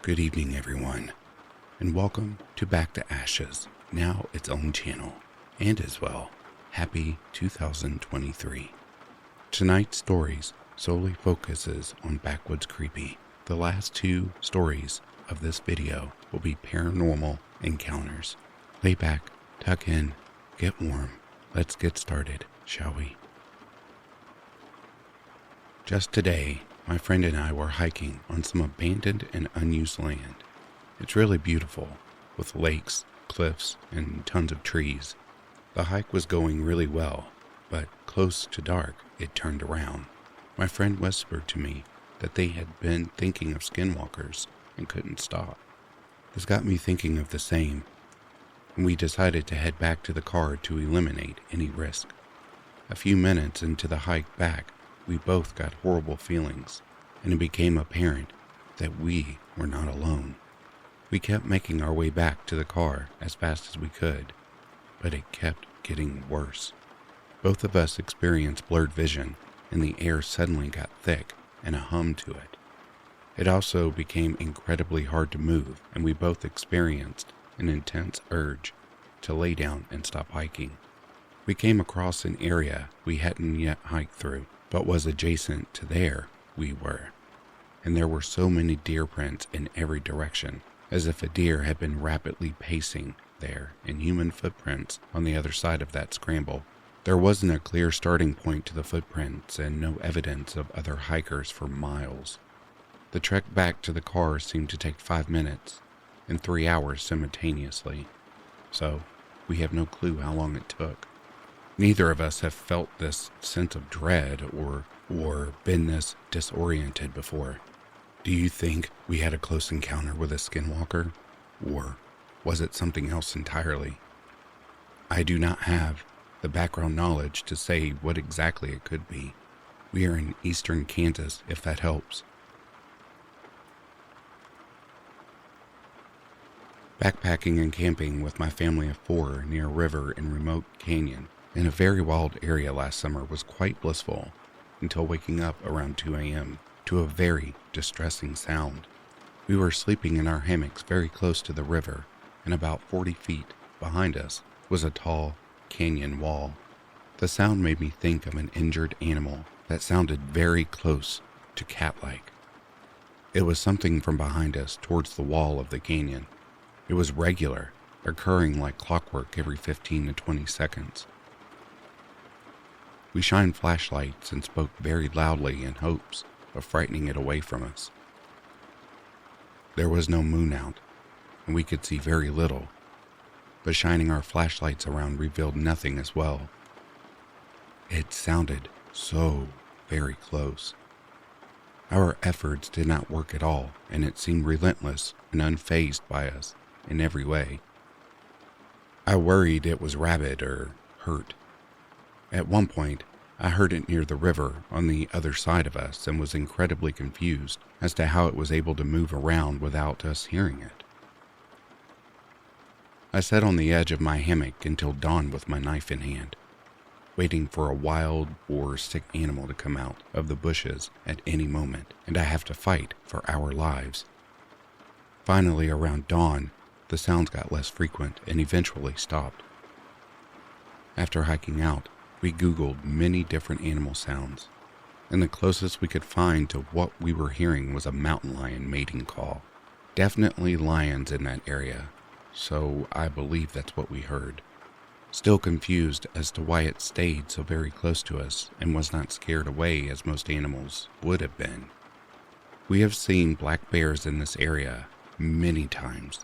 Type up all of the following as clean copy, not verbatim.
Good evening, everyone, and welcome to Back to Ashes, now its own channel, and as well, happy 2023. Tonight's stories solely focuses on Backwoods Creepy. The last two stories of this video will be paranormal encounters. Lay back, tuck in, get warm. Let's get started, shall we? Just today, my friend and I were hiking on some abandoned and unused land. It's really beautiful, with lakes, cliffs, and tons of trees. The hike was going really well, but close to dark, it turned around. My friend whispered to me that they had been thinking of skinwalkers and couldn't stop. This got me thinking of the same, and we decided to head back to the car to eliminate any risk. A few minutes into the hike back, we both got horrible feelings, and it became apparent that we were not alone. We kept making our way back to the car as fast as we could, but it kept getting worse. Both of us experienced blurred vision, and the air suddenly got thick and a hum to it. It also became incredibly hard to move, and we both experienced an intense urge to lay down and stop hiking. We came across an area we hadn't yet hiked through, but was adjacent to there we were, and there were so many deer prints in every direction, as if a deer had been rapidly pacing there, and human footprints on the other side of that scramble. There wasn't a clear starting point to the footprints, and no evidence of other hikers for miles. The trek back to the car seemed to take 5 minutes and 3 hours simultaneously, so we have no clue how long it took. Neither of us have felt this sense of dread or been this disoriented before. Do you think we had a close encounter with a skinwalker, or was it something else entirely? I do not have the background knowledge to say what exactly it could be. We are in eastern Kansas, if that helps. Backpacking and camping with my family of 4 near a river in remote canyon in a very wild area last summer was quite blissful until waking up around 2 a.m. to a very distressing sound. We were sleeping in our hammocks very close to the river, and about 40 feet behind us was a tall canyon wall. The sound made me think of an injured animal that sounded very close to cat-like. It was something from behind us towards the wall of the canyon. It was regular, occurring like clockwork every 15 to 20 seconds. We shined flashlights and spoke very loudly in hopes of frightening it away from us. There was no moon out, and we could see very little, but shining our flashlights around revealed nothing as well. It sounded so very close. Our efforts did not work at all, and it seemed relentless and unfazed by us in every way. I worried it was rabid or hurt. At one point, I heard it near the river on the other side of us and was incredibly confused as to how it was able to move around without us hearing it. I sat on the edge of my hammock until dawn with my knife in hand, waiting for a wild or sick animal to come out of the bushes at any moment, and I have to fight for our lives. Finally, around dawn, the sounds got less frequent and eventually stopped. After hiking out, we Googled many different animal sounds, and the closest we could find to what we were hearing was a mountain lion mating call. Definitely lions in that area, so I believe that's what we heard. Still confused as to why it stayed so very close to us and was not scared away as most animals would have been. We have seen black bears in this area many times,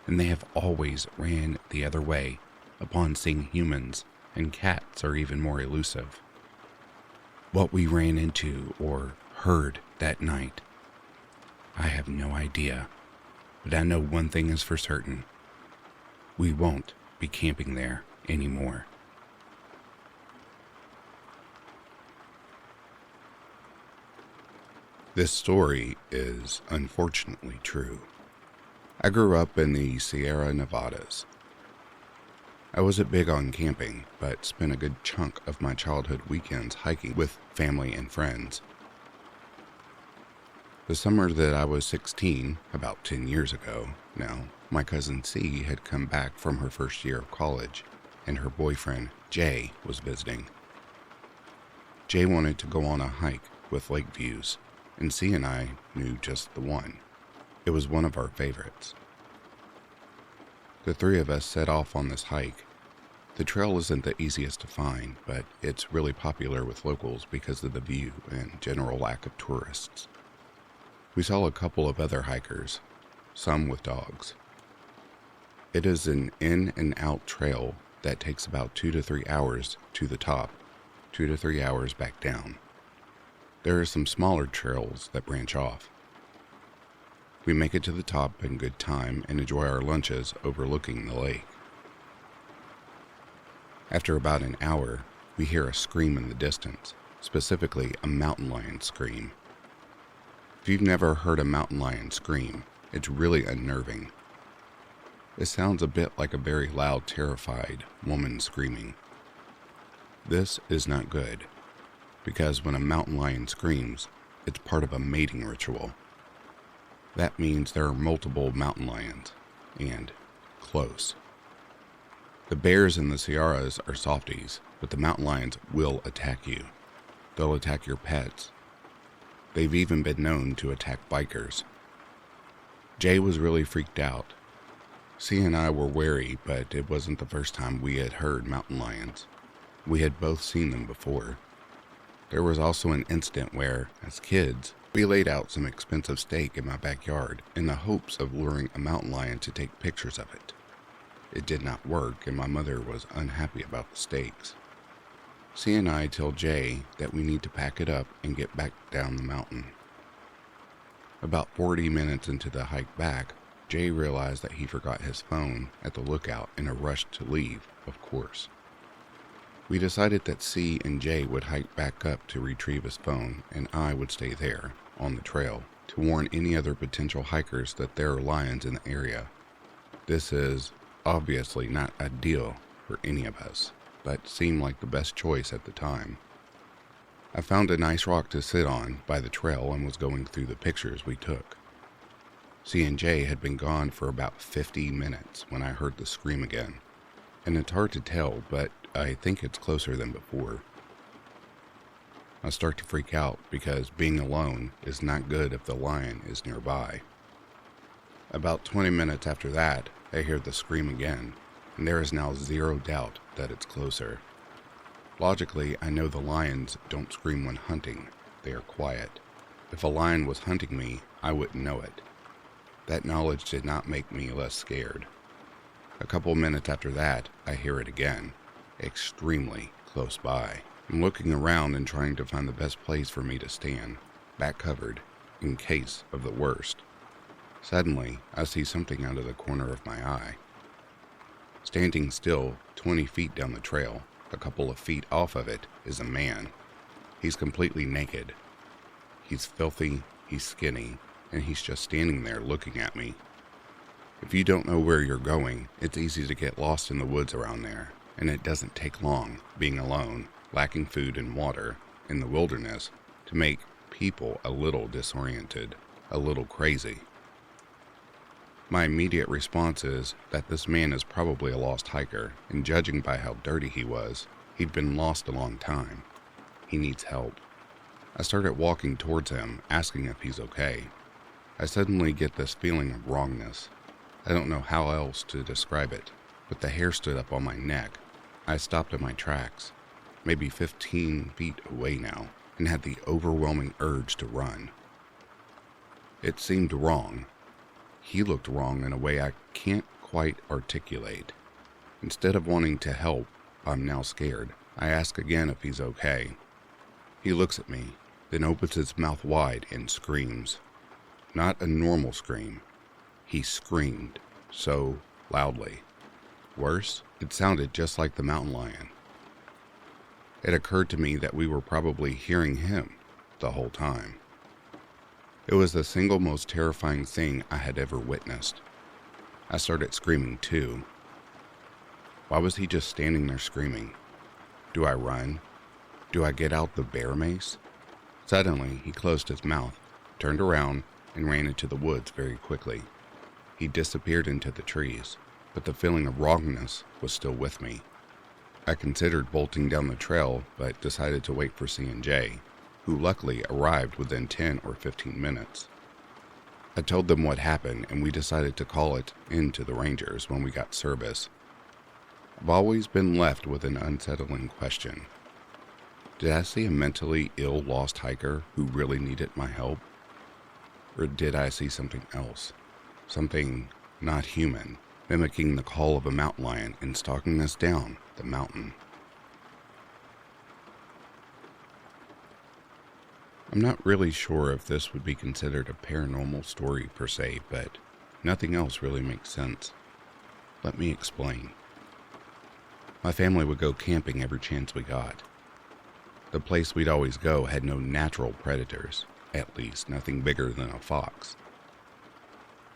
and they have always ran the other way upon seeing humans, and cats are even more elusive. What we ran into or heard that night, I have no idea, but I know one thing is for certain. We won't be camping there anymore. This story is unfortunately true. I grew up in the Sierra Nevadas. I wasn't big on camping, but spent a good chunk of my childhood weekends hiking with family and friends. The summer that I was 16, about 10 years ago now, my cousin C had come back from her first year of college, and her boyfriend, Jay, was visiting. Jay wanted to go on a hike with lake views, and C and I knew just the one. It was one of our favorites. The three of us set off on this hike. The trail isn't the easiest to find, but it's really popular with locals because of the view and general lack of tourists. We saw a couple of other hikers, some with dogs. It is an in and out trail that takes about 2 to 3 hours to the top, 2 to 3 hours back down. There are some smaller trails that branch off. We make it to the top in good time and enjoy our lunches overlooking the lake. After about an hour, we hear a scream in the distance, specifically a mountain lion scream. If you've never heard a mountain lion scream, it's really unnerving. It sounds a bit like a very loud, terrified woman screaming. This is not good, because when a mountain lion screams, it's part of a mating ritual. That means there are multiple mountain lions, and close. The bears in the Sierras are softies, but the mountain lions will attack you. They'll attack your pets. They've even been known to attack bikers. Jay was really freaked out. C and I were wary, but it wasn't the first time we had heard mountain lions. We had both seen them before. There was also an incident where, as kids, we laid out some expensive steak in my backyard in the hopes of luring a mountain lion to take pictures of it. It did not work, and my mother was unhappy about the steaks. C and I tell Jay that we need to pack it up and get back down the mountain. About 40 minutes into the hike back, Jay realized that he forgot his phone at the lookout in a rush to leave, of course. We decided that C and Jay would hike back up to retrieve his phone, and I would stay there, on the trail, to warn any other potential hikers that there are lions in the area. This is obviously not ideal for any of us, but seemed like the best choice at the time. I found a nice rock to sit on by the trail and was going through the pictures we took. C and J had been gone for about 50 minutes when I heard the scream again, and it's hard to tell, but I think it's closer than before. I start to freak out because being alone is not good if the lion is nearby. About 20 minutes after that, I hear the scream again, and there is now zero doubt that it's closer. Logically, I know the lions don't scream when hunting. They are quiet. If a lion was hunting me, I wouldn't know it. That knowledge did not make me less scared. A couple minutes after that, I hear it again, extremely close by. I'm looking around and trying to find the best place for me to stand, back covered, in case of the worst. Suddenly, I see something out of the corner of my eye. Standing still, 20 feet down the trail, a couple of feet off of it, is a man. He's completely naked. He's filthy, he's skinny, and he's just standing there looking at me. If you don't know where you're going, it's easy to get lost in the woods around there, and it doesn't take long, being alone, lacking food and water, in the wilderness, to make people a little disoriented, a little crazy. My immediate response is that this man is probably a lost hiker, and judging by how dirty he was, he'd been lost a long time. He needs help. I started walking towards him, asking if he's okay. I suddenly get this feeling of wrongness. I don't know how else to describe it, but the hair stood up on my neck. I stopped in my tracks, maybe 15 feet away now, and had the overwhelming urge to run. It seemed wrong. He looked wrong in a way I can't quite articulate. Instead of wanting to help, I'm now scared. I ask again if he's okay. He looks at me, then opens his mouth wide and screams. Not a normal scream. He screamed, so loudly. Worse, it sounded just like the mountain lion. It occurred to me that we were probably hearing him the whole time. It was the single most terrifying thing I had ever witnessed. I started screaming too. Why was he just standing there screaming? Do I run? Do I get out the bear mace? Suddenly, he closed his mouth, turned around, and ran into the woods very quickly. He disappeared into the trees, but the feeling of wrongness was still with me. I considered bolting down the trail, but decided to wait for C&J, who luckily arrived within 10 or 15 minutes. I told them what happened, and we decided to call it in to the rangers when we got service. I've always been left with an unsettling question. Did I see a mentally ill lost hiker who really needed my help? Or did I see something else? Something not human, mimicking the call of a mountain lion and stalking us down the mountain. I'm not really sure if this would be considered a paranormal story per se, but nothing else really makes sense. Let me explain. My family would go camping every chance we got. The place we'd always go had no natural predators, at least nothing bigger than a fox.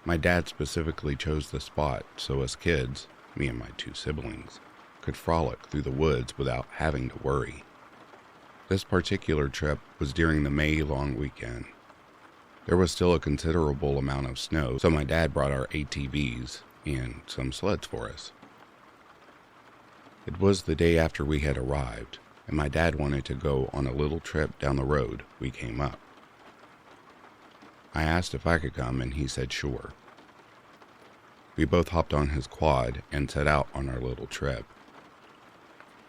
My dad specifically chose the spot so us kids, me and my 2 siblings, could frolic through the woods without having to worry. This particular trip was during the May long weekend. There was still a considerable amount of snow, so my dad brought our ATVs and some sleds for us. It was the day after we had arrived, and my dad wanted to go on a little trip down the road we came up. I asked if I could come, and he said sure. We both hopped on his quad and set out on our little trip.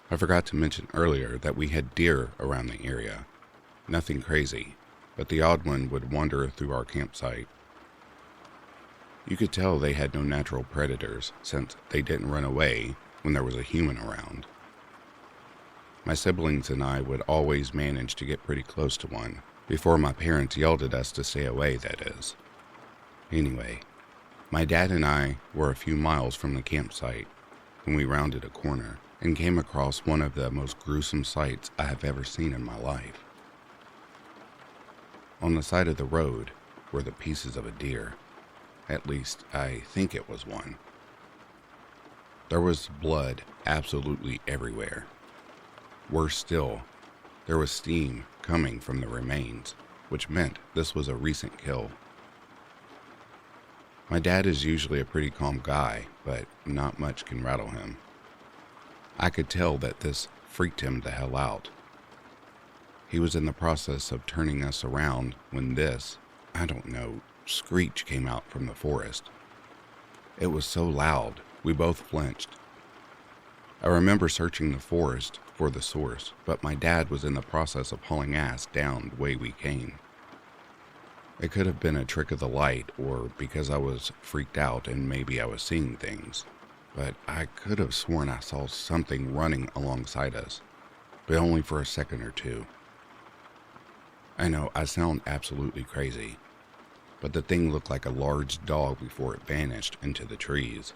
I forgot to mention earlier that we had deer around the area. Nothing crazy, but the odd one would wander through our campsite. You could tell they had no natural predators since they didn't run away when there was a human around. My siblings and I would always manage to get pretty close to one, before my parents yelled at us to stay away, that is. Anyway, my dad and I were a few miles from the campsite when we rounded a corner and came across one of the most gruesome sights I have ever seen in my life. On the side of the road were the pieces of a deer. At least, I think it was one. There was blood absolutely everywhere. Worse still, there was steam coming from the remains, which meant this was a recent kill. My dad is usually a pretty calm guy, but not much can rattle him. I could tell that this freaked him the hell out. He was in the process of turning us around when this, screech came out from the forest. It was so loud, we both flinched. I remember searching the forest for the source, but my dad was in the process of hauling ass down the way we came. It could have been a trick of the light, or because I was freaked out and maybe I was seeing things, but I could have sworn I saw something running alongside us, but only for a second or two. I know I sound absolutely crazy, but the thing looked like a large dog before it vanished into the trees.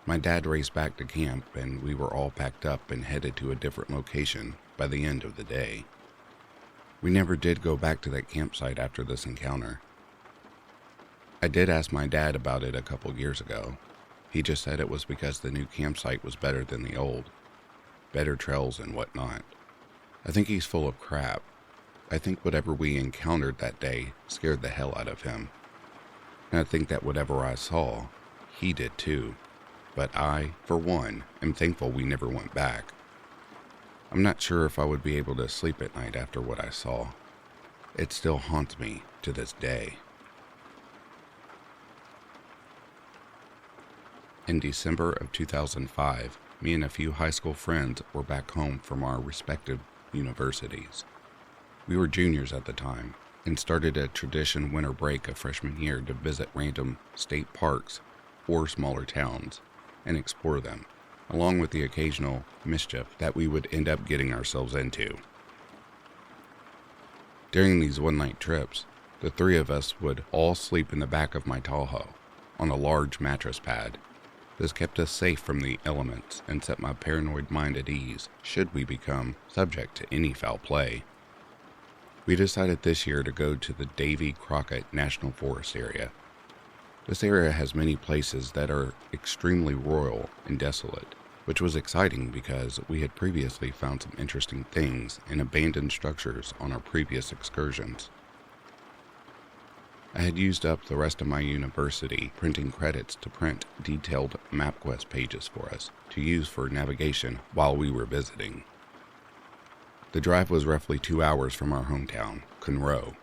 My dad raced back to camp, and we were all packed up and headed to a different location by the end of the day. We never did go back to that campsite after this encounter. I did ask my dad about it a couple years ago. He just said it was because the new campsite was better than the old. Better trails and whatnot. I think he's full of crap. I think whatever we encountered that day scared the hell out of him. And I think that whatever I saw, he did too. But I, for one, am thankful we never went back. I'm not sure if I would be able to sleep at night after what I saw. It still haunts me to this day. In December of 2005, me and a few high school friends were back home from our respective universities. We were juniors at the time and started a tradition winter break of freshman year to visit random state parks or smaller towns and explore them, along with the occasional mischief that we would end up getting ourselves into. During these one-night trips, the 3 of us would all sleep in the back of my Tahoe on a large mattress pad. This kept us safe from the elements and set my paranoid mind at ease should we become subject to any foul play. We decided this year to go to the Davy Crockett National Forest area. This area has many places that are extremely rural and desolate, which was exciting because we had previously found some interesting things in abandoned structures on our previous excursions. I had used up the rest of my university printing credits to print detailed MapQuest pages for us to use for navigation while we were visiting. The drive was roughly 2 hours from our hometown, Conroe.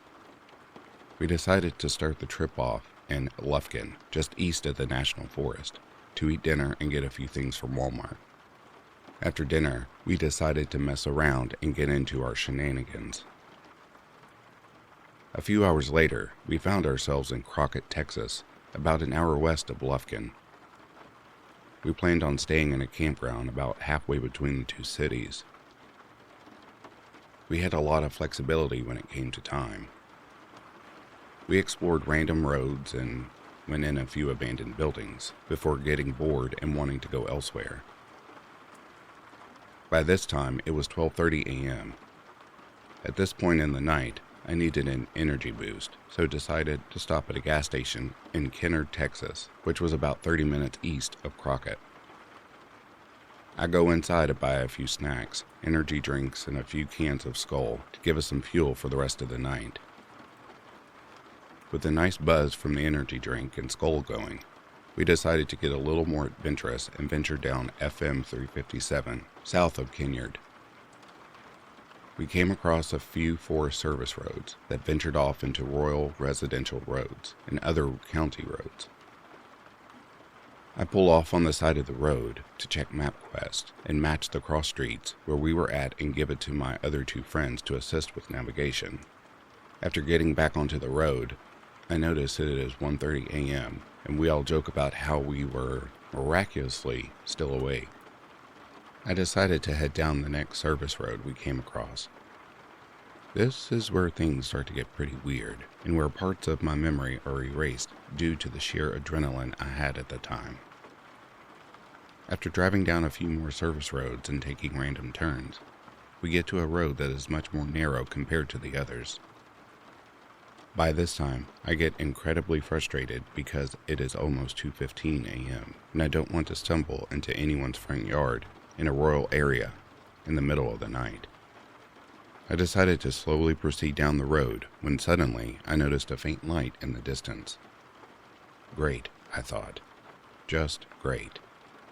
We decided to start the trip off in Lufkin, just east of the National Forest, to eat dinner and get a few things from Walmart. After dinner, we decided to mess around and get into our shenanigans. A few hours later, we found ourselves in Crockett, Texas, about an hour west of Lufkin. We planned on staying in a campground about halfway between the two cities. We had a lot of flexibility when it came to time. We explored random roads and went in a few abandoned buildings before getting bored and wanting to go elsewhere. By this time, it was 12:30 a.m. At this point in the night, I needed an energy boost, so decided to stop at a gas station in Kennard, Texas, which was about 30 minutes east of Crockett. I go inside to buy a few snacks, energy drinks, and a few cans of Skull to give us some fuel for the rest of the night. With a nice buzz from the energy drink and Skull going, we decided to get a little more adventurous and venture down FM 357, south of Kennard. We came across a few Forest Service roads that ventured off into rural residential roads and other county roads. I pull off on the side of the road to check MapQuest and match the cross streets where we were at and give it to my other two friends to assist with navigation. After getting back onto the road, I notice that it is 1:30 a.m. and we all joke about how we were miraculously still awake. I decided to head down the next service road we came across. This is where things start to get pretty weird, and where parts of my memory are erased due to the sheer adrenaline I had at the time. After driving down a few more service roads and taking random turns, we get to a road that is much more narrow compared to the others. By this time, I get incredibly frustrated because it is almost 2:15 a.m. and I don't want to stumble into anyone's front yard in a rural area in the middle of the night. I decided to slowly proceed down the road when suddenly I noticed a faint light in the distance. Great, I thought. Just great.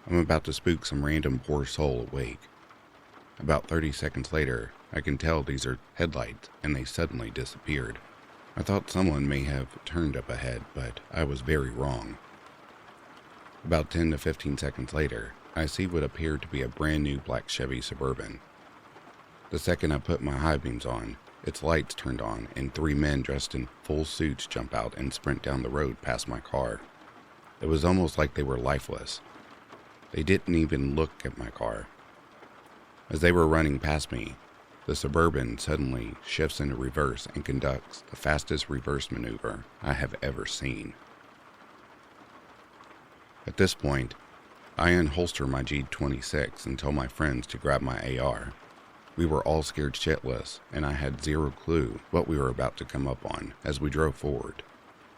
I'm about to spook some random poor soul awake. About 30 seconds later, I can tell these are headlights and they suddenly disappeared. I thought someone may have turned up ahead, but I was very wrong. About 10 to 15 seconds later, I see what appeared to be a brand new black Chevy Suburban. The second I put my high beams on, its lights turned on and 3 men dressed in full suits jump out and sprint down the road past my car. It was almost like they were lifeless. They didn't even look at my car. As they were running past me, the Suburban suddenly shifts into reverse and conducts the fastest reverse maneuver I have ever seen. At this point, I unholster my G26 and tell my friends to grab my AR. We were all scared shitless, and I had zero clue what we were about to come up on as we drove forward.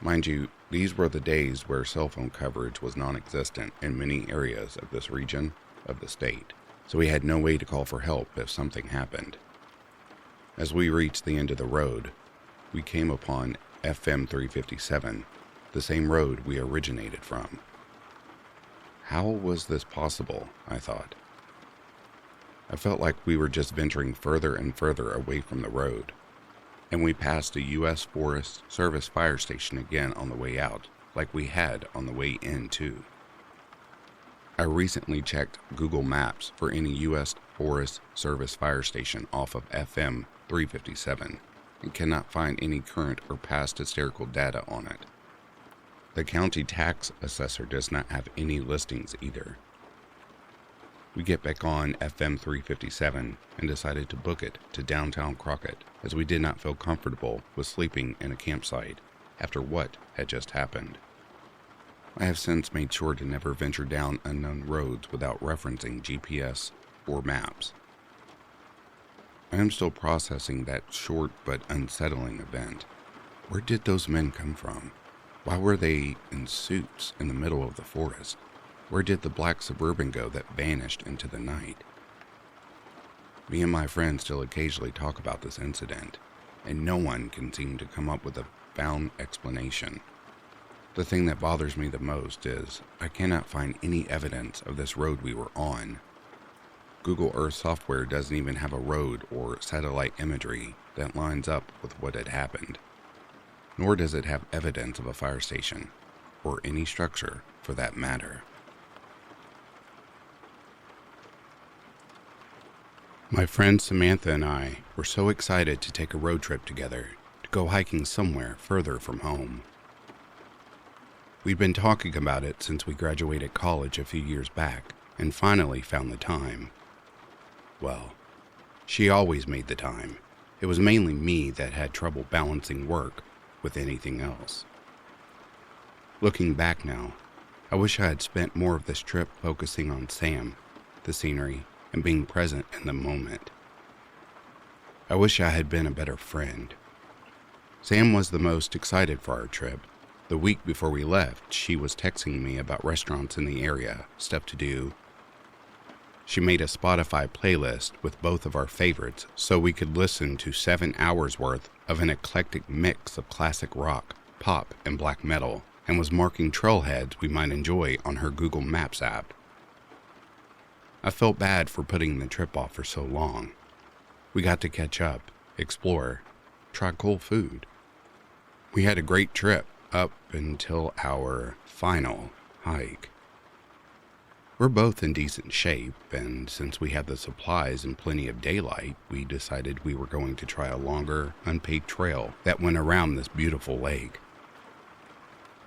Mind you, these were the days where cell phone coverage was non-existent in many areas of this region of the state, so we had no way to call for help if something happened. As we reached the end of the road, we came upon FM 357, the same road we originated from. How was this possible, I thought. I felt like we were just venturing further and further away from the road, and we passed a U.S. Forest Service fire station again on the way out, like we had on the way in too. I recently checked Google Maps for any U.S. Forest Service fire station off of FM 357 and cannot find any current or past historical data on it. The county tax assessor does not have any listings either. We get back on FM 357 and decided to book it to downtown Crockett, as we did not feel comfortable with sleeping in a campsite after what had just happened. I have since made sure to never venture down unknown roads without referencing GPS or maps. I am still processing that short but unsettling event. Where did those men come from? Why were they in suits in the middle of the forest? Where did the black Suburban go that vanished into the night? Me and my friends still occasionally talk about this incident, and no one can seem to come up with a profound explanation. The thing that bothers me the most is I cannot find any evidence of this road we were on. Google Earth software doesn't even have a road or satellite imagery that lines up with what had happened, nor does it have evidence of a fire station, or any structure for that matter. My friend Samantha and I were so excited to take a road trip together to go hiking somewhere further from home. We'd been talking about it since we graduated college a few years back and finally found the time. Well, she always made the time. It was mainly me that had trouble balancing work with anything else. Looking back now, I wish I had spent more of this trip focusing on Sam, the scenery, and being present in the moment. I wish I had been a better friend. Sam was the most excited for our trip. The week before we left, she was texting me about restaurants in the area, stuff to do. She made a Spotify playlist with both of our favorites so we could listen to 7 hours worth of an eclectic mix of classic rock, pop, and black metal, and was marking trailheads we might enjoy on her Google Maps app. I felt bad for putting the trip off for so long. We got to catch up, explore, try cool food. We had a great trip up until our final hike. We're both in decent shape, and since we had the supplies and plenty of daylight, we decided we were going to try a longer, unpaved trail that went around this beautiful lake.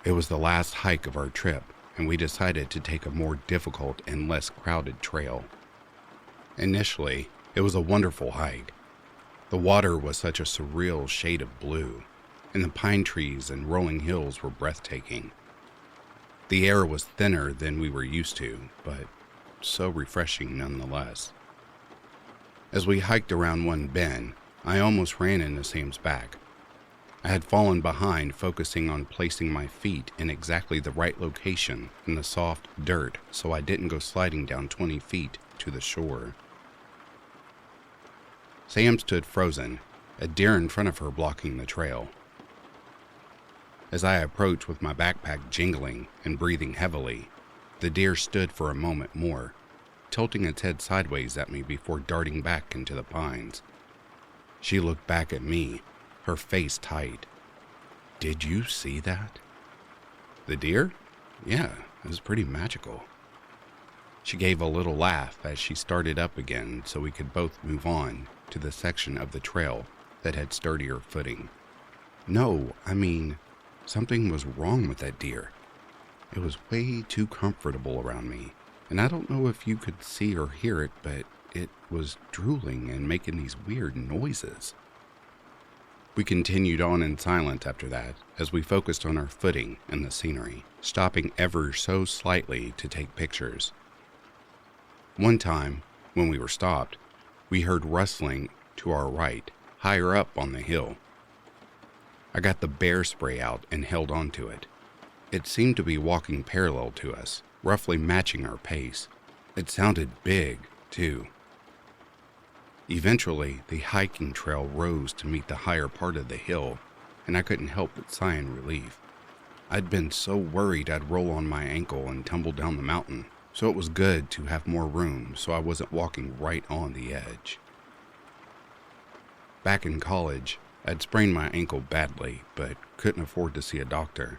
It was the last hike of our trip, and we decided to take a more difficult and less crowded trail. Initially, it was a wonderful hike. The water was such a surreal shade of blue, and the pine trees and rolling hills were breathtaking. The air was thinner than we were used to, but so refreshing nonetheless. As we hiked around one bend, I almost ran into Sam's back. I had fallen behind, focusing on placing my feet in exactly the right location in the soft dirt so I didn't go sliding down 20 feet to the shore. Sam stood frozen, a deer in front of her blocking the trail. As I approached with my backpack jingling and breathing heavily, the deer stood for a moment more, tilting its head sideways at me before darting back into the pines. She looked back at me, her face tight. "Did you see that?" "The deer? Yeah, it was pretty magical." She gave a little laugh as she started up again so we could both move on to the section of the trail that had sturdier footing. "No, I mean, something was wrong with that deer. It was way too comfortable around me, and I don't know if you could see or hear it, but it was drooling and making these weird noises." We continued on in silence after that, as we focused on our footing and the scenery, stopping ever so slightly to take pictures. One time, when we were stopped, we heard rustling to our right, higher up on the hill. I got the bear spray out and held onto it. It seemed to be walking parallel to us, roughly matching our pace. It sounded big, too. Eventually, the hiking trail rose to meet the higher part of the hill, and I couldn't help but sigh in relief. I'd been so worried I'd roll on my ankle and tumble down the mountain, so it was good to have more room so I wasn't walking right on the edge. Back in college, I'd sprained my ankle badly, but couldn't afford to see a doctor.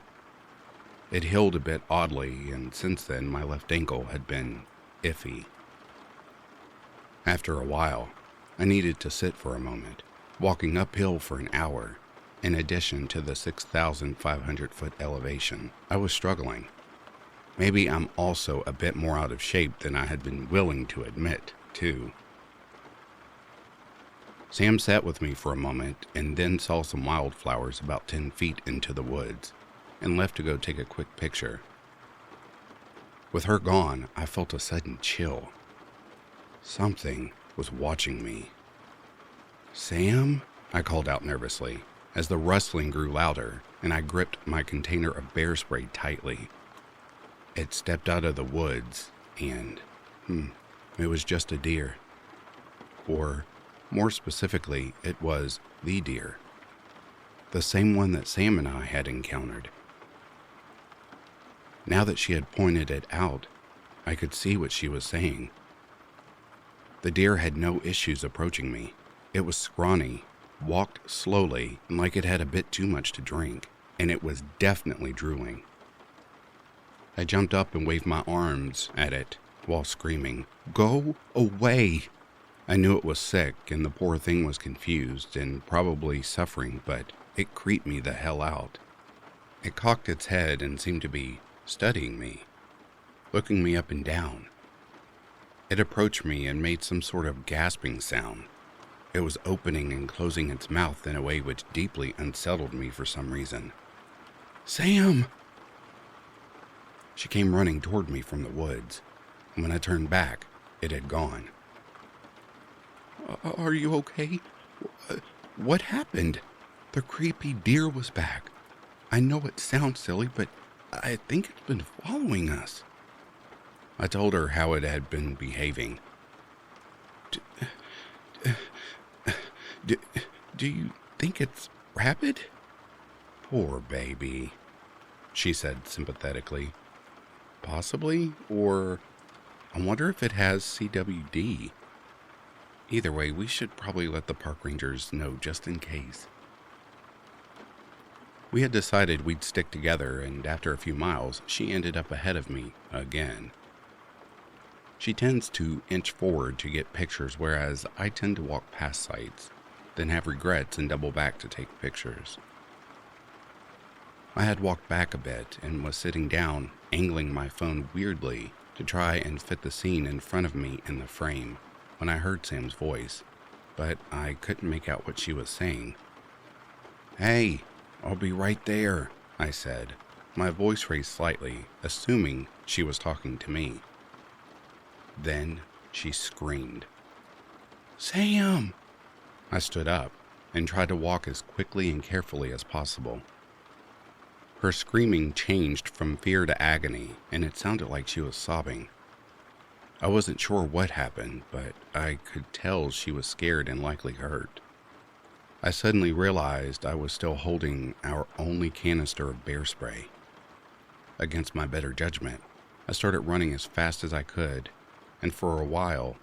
It healed a bit oddly, and since then my left ankle had been iffy. After a while, I needed to sit for a moment, walking uphill for an hour. In addition to the 6,500-foot elevation, I was struggling. Maybe I'm also a bit more out of shape than I had been willing to admit, too. Sam sat with me for a moment and then saw some wildflowers about 10 feet into the woods and left to go take a quick picture. With her gone, I felt a sudden chill. Something was watching me. "Sam?" I called out nervously as the rustling grew louder and I gripped my container of bear spray tightly. It stepped out of the woods and, it was just a deer. Or, more specifically, it was the deer. the same one that Sam and I had encountered. Now that she had pointed it out, I could see what she was saying. The deer had no issues approaching me. It was scrawny, walked slowly, like it had a bit too much to drink, and it was definitely drooling. I jumped up and waved my arms at it while screaming, "Go away!" I knew it was sick and the poor thing was confused and probably suffering, but it creeped me the hell out. It cocked its head and seemed to be studying me, looking me up and down. It approached me and made some sort of gasping sound. It was opening and closing its mouth in a way which deeply unsettled me for some reason. "Sam!" She came running toward me from the woods, and when I turned back, it had gone. "Are you okay? What happened?" "The creepy deer was back. I know it sounds silly, but I think it's been following us." I told her how it had been behaving. Do you think it's rabid?" "Poor baby," she said sympathetically. "Possibly, or I wonder if it has CWD. Either way, we should probably let the park rangers know just in case." We had decided we'd stick together, and after a few miles, she ended up ahead of me again. She tends to inch forward to get pictures, whereas I tend to walk past sites, then have regrets and double back to take pictures. I had walked back a bit and was sitting down, angling my phone weirdly to try and fit the scene in front of me in the frame, when I heard Sam's voice, but I couldn't make out what she was saying. "Hey, I'll be right there," I said, my voice raised slightly, assuming she was talking to me. Then she screamed, "Sam!" I stood up and tried to walk as quickly and carefully as possible. Her screaming changed from fear to agony, and it sounded like she was sobbing. I wasn't sure what happened, but I could tell she was scared and likely hurt. I suddenly realized I was still holding our only canister of bear spray. Against my better judgment, I started running as fast as I could, and for a while,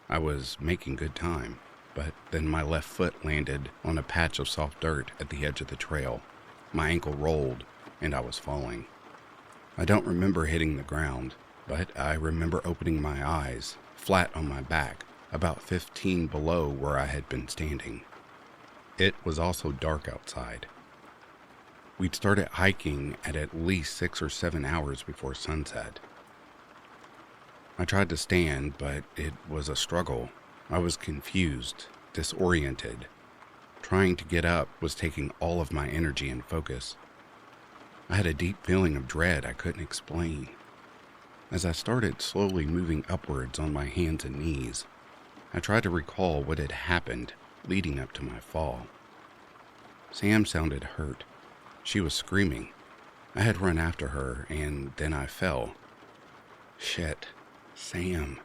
I was making good time, but then my left foot landed on a patch of soft dirt at the edge of the trail. My ankle rolled, and I was falling. I don't remember hitting the ground, but I remember opening my eyes, flat on my back, about 15 below where I had been standing. It was also dark outside. We'd started hiking at least 6 or 7 hours before sunset. I tried to stand, but it was a struggle. I was confused, disoriented. Trying to get up was taking all of my energy and focus. I had a deep feeling of dread I couldn't explain. As I started slowly moving upwards on my hands and knees, I tried to recall what had happened leading up to my fall. Sam sounded hurt. She was screaming. I had run after her, and then I fell. Shit, Sam.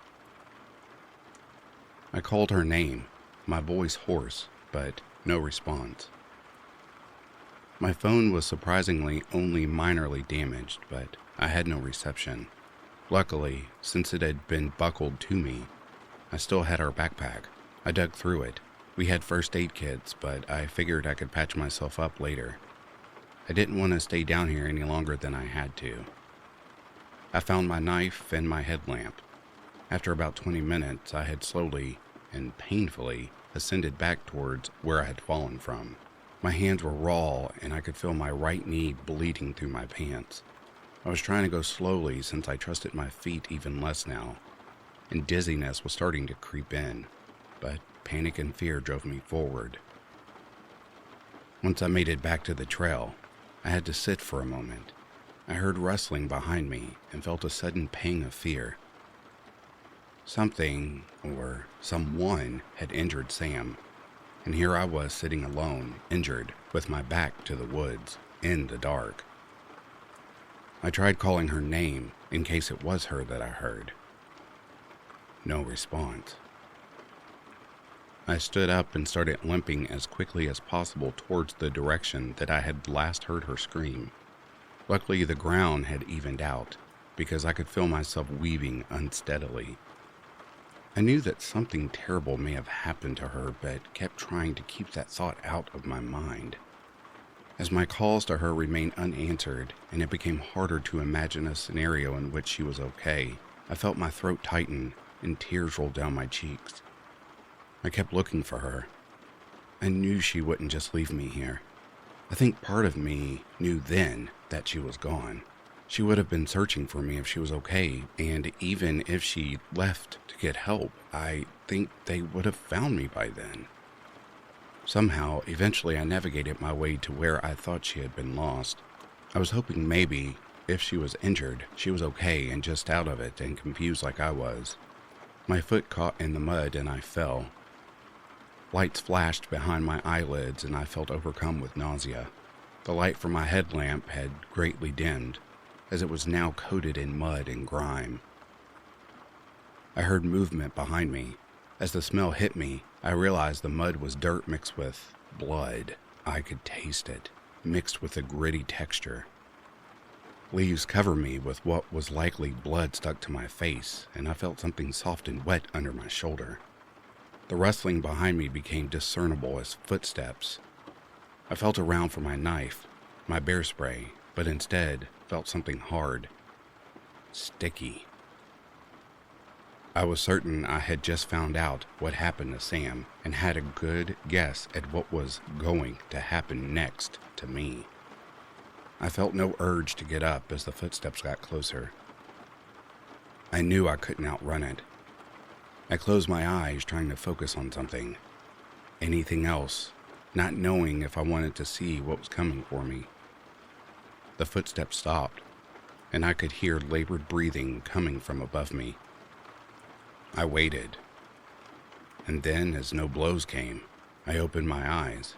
I called her name, my voice hoarse, but no response. My phone was surprisingly only minorly damaged, but I had no reception. Luckily, since it had been buckled to me, I still had our backpack. I dug through it. We had first aid kits, but I figured I could patch myself up later. I didn't want to stay down here any longer than I had to. I found my knife and my headlamp. After about 20 minutes, I had slowly and painfully ascended back towards where I had fallen from. My hands were raw, and I could feel my right knee bleeding through my pants. I was trying to go slowly since I trusted my feet even less now, and dizziness was starting to creep in, but panic and fear drove me forward. Once I made it back to the trail, I had to sit for a moment. I heard rustling behind me and felt a sudden pang of fear. Something, or someone, had injured Sam, and here I was sitting alone, injured, with my back to the woods, in the dark. I tried calling her name in case it was her that I heard. No response. I stood up and started limping as quickly as possible towards the direction that I had last heard her scream. Luckily, the ground had evened out, because I could feel myself weaving unsteadily. I knew that something terrible may have happened to her, but kept trying to keep that thought out of my mind. As my calls to her remained unanswered, and it became harder to imagine a scenario in which she was okay, I felt my throat tighten and tears rolled down my cheeks. I kept looking for her. I knew she wouldn't just leave me here. I think part of me knew then that she was gone. She would have been searching for me if she was okay, and even if she left to get help, I think they would have found me by then. Somehow, eventually I navigated my way to where I thought she had been lost. I was hoping maybe, if she was injured, she was okay and just out of it and confused like I was. My foot caught in the mud and I fell. Lights flashed behind my eyelids and I felt overcome with nausea. The light from my headlamp had greatly dimmed, as it was now coated in mud and grime. I heard movement behind me. As the smell hit me, I realized the mud was dirt mixed with blood. I could taste it, mixed with a gritty texture. Leaves covered me with what was likely blood stuck to my face, and I felt something soft and wet under my shoulder. The rustling behind me became discernible as footsteps. I felt around for my knife, my bear spray, but instead felt something hard, sticky. I was certain I had just found out what happened to Sam and had a good guess at what was going to happen next to me. I felt no urge to get up as the footsteps got closer. I knew I couldn't outrun it. I closed my eyes, trying to focus on something. Anything else, not knowing if I wanted to see what was coming for me. The footsteps stopped, and I could hear labored breathing coming from above me. I waited, and then, as no blows came, I opened my eyes.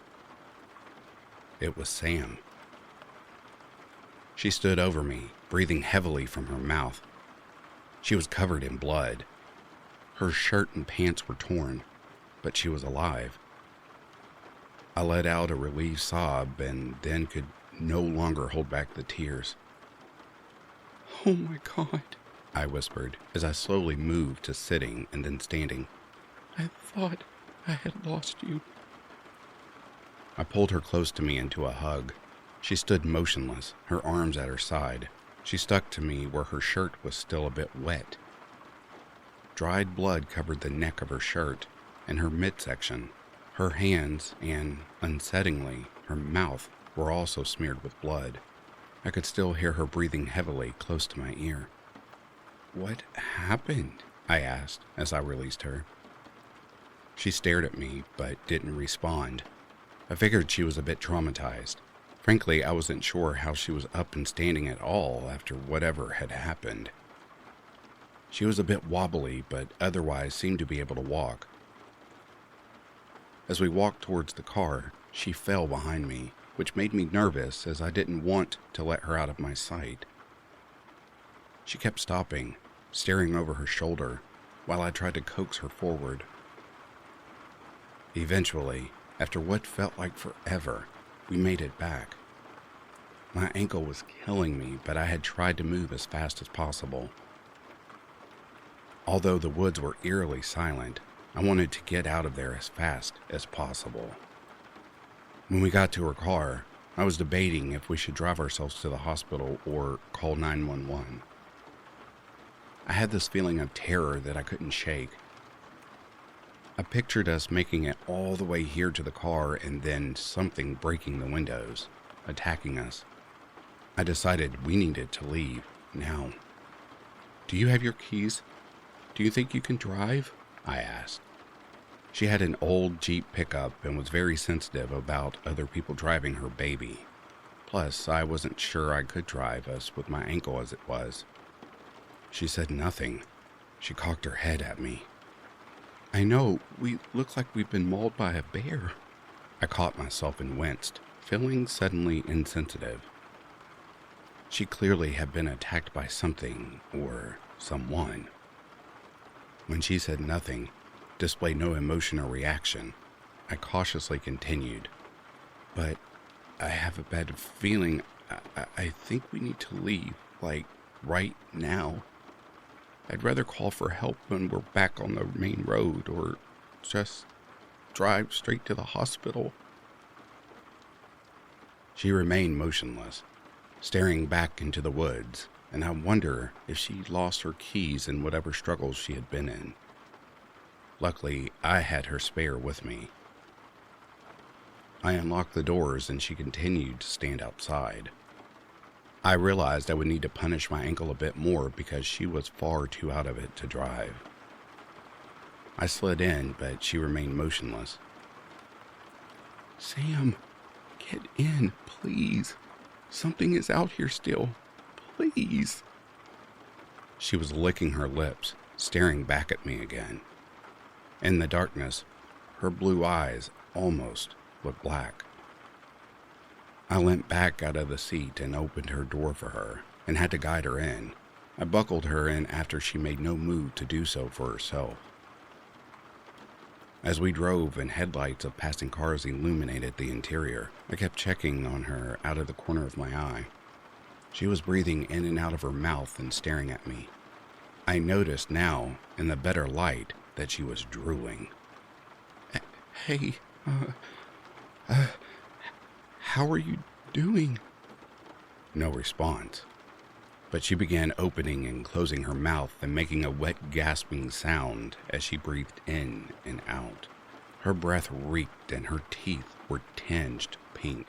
It was Sam. She stood over me, breathing heavily from her mouth. She was covered in blood. Her shirt and pants were torn, but she was alive. I let out a relieved sob and then could no longer hold back the tears. "Oh my God," I whispered as I slowly moved to sitting and then standing. "I thought I had lost you." I pulled her close to me into a hug. She stood motionless, her arms at her side. She stuck to me where her shirt was still a bit wet. Dried blood covered the neck of her shirt and her midsection. Her hands and, unsettlingly, her mouth were also smeared with blood. I could still hear her breathing heavily close to my ear. "What happened?" I asked as I released her. She stared at me, but didn't respond. I figured she was a bit traumatized. Frankly, I wasn't sure how she was up and standing at all after whatever had happened. She was a bit wobbly, but otherwise seemed to be able to walk. As we walked towards the car, she fell behind me, which made me nervous as I didn't want to let her out of my sight. She kept stopping, staring over her shoulder, while I tried to coax her forward. Eventually, after what felt like forever, we made it back. My ankle was killing me, but I had tried to move as fast as possible. Although the woods were eerily silent, I wanted to get out of there as fast as possible. When we got to her car, I was debating if we should drive ourselves to the hospital or call 911. I had this feeling of terror that I couldn't shake. I pictured us making it all the way here to the car and then something breaking the windows, attacking us. I decided we needed to leave now. "Do you have your keys? Do you think you can drive?" I asked. She had an old Jeep pickup and was very sensitive about other people driving her baby. Plus, I wasn't sure I could drive us with my ankle as it was. She said nothing. She cocked her head at me. "I know, we look like we've been mauled by a bear." I caught myself and winced, feeling suddenly insensitive. She clearly had been attacked by something or someone. When she said nothing, displayed no emotion or reaction. I cautiously continued, "But I have a bad feeling. I think we need to leave, like, right now. I'd rather call for help when we're back on the main road, or just drive straight to the hospital." She remained motionless, staring back into the woods, and I wonder if she lost her keys in whatever struggles she had been in. Luckily, I had her spare with me. I unlocked the doors and she continued to stand outside. I realized I would need to punish my ankle a bit more because she was far too out of it to drive. I slid in, but she remained motionless. "Sam, get in, please. Something is out here still. Please." She was licking her lips, staring back at me again. In the darkness, her blue eyes almost looked black. I leant back out of the seat and opened her door for her and had to guide her in. I buckled her in after she made no move to do so for herself. As we drove and headlights of passing cars illuminated the interior, I kept checking on her out of the corner of my eye. She was breathing in and out of her mouth and staring at me. I noticed now, in the better light, that she was drooling. "Hey, how are you doing?" No response, but she began opening and closing her mouth and making a wet gasping sound as she breathed in and out. Her breath reeked and her teeth were tinged pink.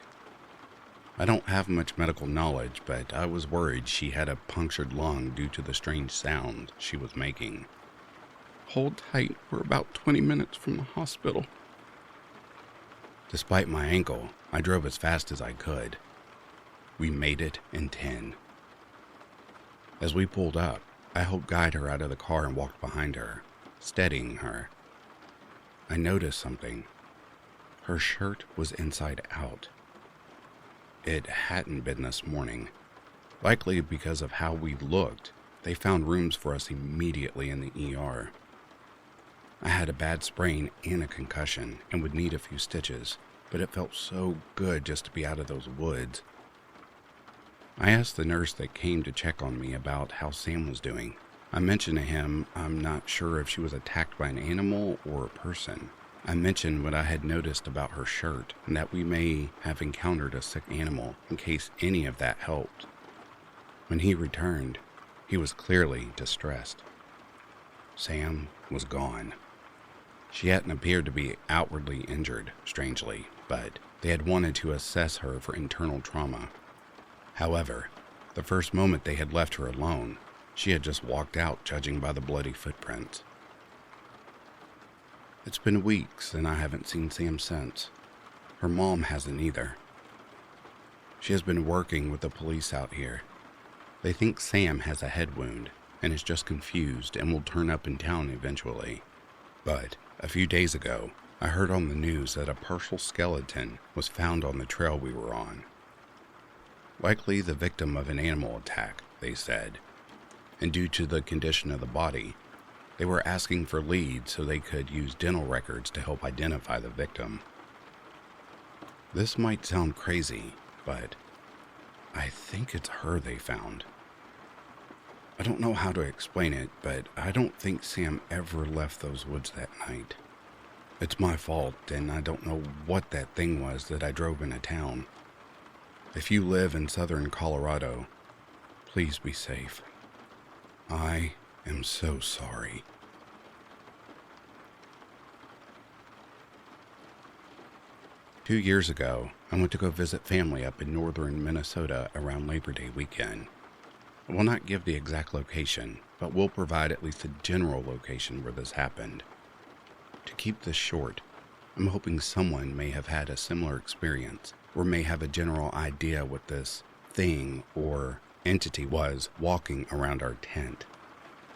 I don't have much medical knowledge, but I was worried she had a punctured lung due to the strange sound she was making. "Hold tight, we're about 20 minutes from the hospital." Despite my ankle, I drove as fast as I could. We made it in 10. As we pulled up, I helped guide her out of the car and walked behind her, steadying her. I noticed something. Her shirt was inside out. It hadn't been this morning. Likely because of how we looked, they found rooms for us immediately in the ER. I had a bad sprain and a concussion and would need a few stitches, but it felt so good just to be out of those woods. I asked the nurse that came to check on me about how Sam was doing. I mentioned to him I'm not sure if she was attacked by an animal or a person. I mentioned what I had noticed about her shirt and that we may have encountered a sick animal in case any of that helped. When he returned, he was clearly distressed. Sam was gone. She hadn't appeared to be outwardly injured, strangely, but they had wanted to assess her for internal trauma. However, the first moment they had left her alone, she had just walked out, judging by the bloody footprints. It's been weeks and I haven't seen Sam since. Her mom hasn't either. She has been working with the police out here. They think Sam has a head wound and is just confused and will turn up in town eventually. But a few days ago, I heard on the news that a partial skeleton was found on the trail we were on. Likely the victim of an animal attack, they said. And due to the condition of the body, they were asking for leads so they could use dental records to help identify the victim. This might sound crazy, but I think it's her they found. I don't know how to explain it, but I don't think Sam ever left those woods that night. It's my fault, and I don't know what that thing was that I drove into town. If you live in southern Colorado, please be safe. I am so sorry. Two years ago, I went to go visit family up in northern Minnesota around Labor Day weekend. I will not give the exact location, but will provide at least a general location where this happened. To keep this short, I'm hoping someone may have had a similar experience or may have a general idea what this thing or entity was walking around our tent.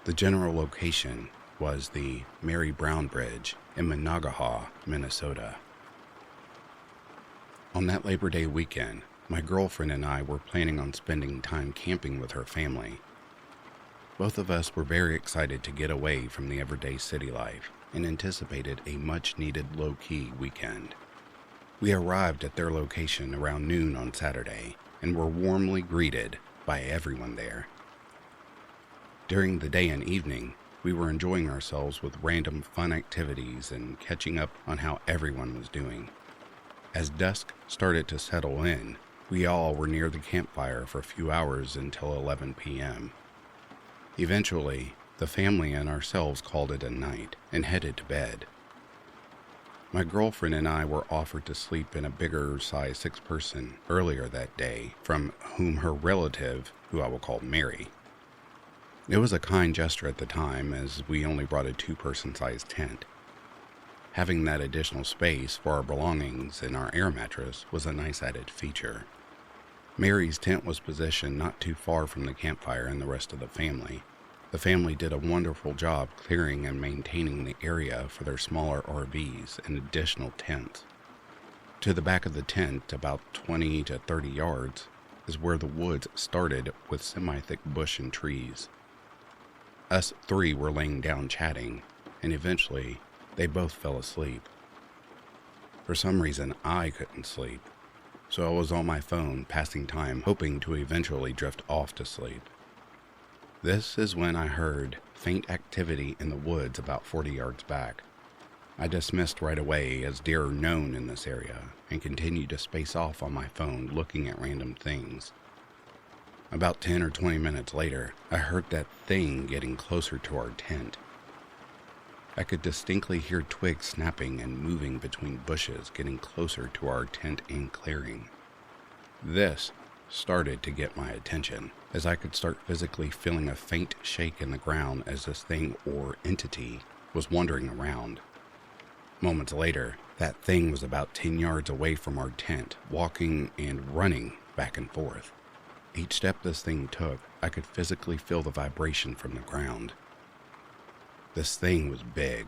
The general location was the Mary Brown Bridge in Monongahela, Minnesota. On that Labor Day weekend, my girlfriend and I were planning on spending time camping with her family. Both of us were very excited to get away from the everyday city life and anticipated a much-needed low-key weekend. We arrived at their location around noon on Saturday and were warmly greeted by everyone there. During the day and evening, we were enjoying ourselves with random fun activities and catching up on how everyone was doing. As dusk started to settle in, we all were near the campfire for a few hours until 11 p.m. Eventually, the family and ourselves called it a night and headed to bed. My girlfriend and I were offered to sleep in a bigger size 6-person earlier that day, from whom her relative, who I will call Mary. It was a kind gesture at the time, as we only brought a 2-person size tent. Having that additional space for our belongings and our air mattress was a nice added feature. Mary's tent was positioned not too far from the campfire and the rest of the family. The family did a wonderful job clearing and maintaining the area for their smaller RVs and additional tents. To the back of the tent, about 20 to 30 yards, is where the woods started with semi-thick bush and trees. Us 3 were laying down chatting, and eventually they both fell asleep. For some reason, I couldn't sleep, so I was on my phone passing time, hoping to eventually drift off to sleep. This is when I heard faint activity in the woods about 40 yards back. I dismissed right away as deer are known in this area and continued to space off on my phone looking at random things. About 10 or 20 minutes later, I heard that thing getting closer to our tent. I could distinctly hear twigs snapping and moving between bushes, getting closer to our tent and clearing. This started to get my attention, as I could start physically feeling a faint shake in the ground as this thing or entity was wandering around. Moments later, that thing was about 10 yards away from our tent, walking and running back and forth. Each step this thing took, I could physically feel the vibration from the ground. This thing was big.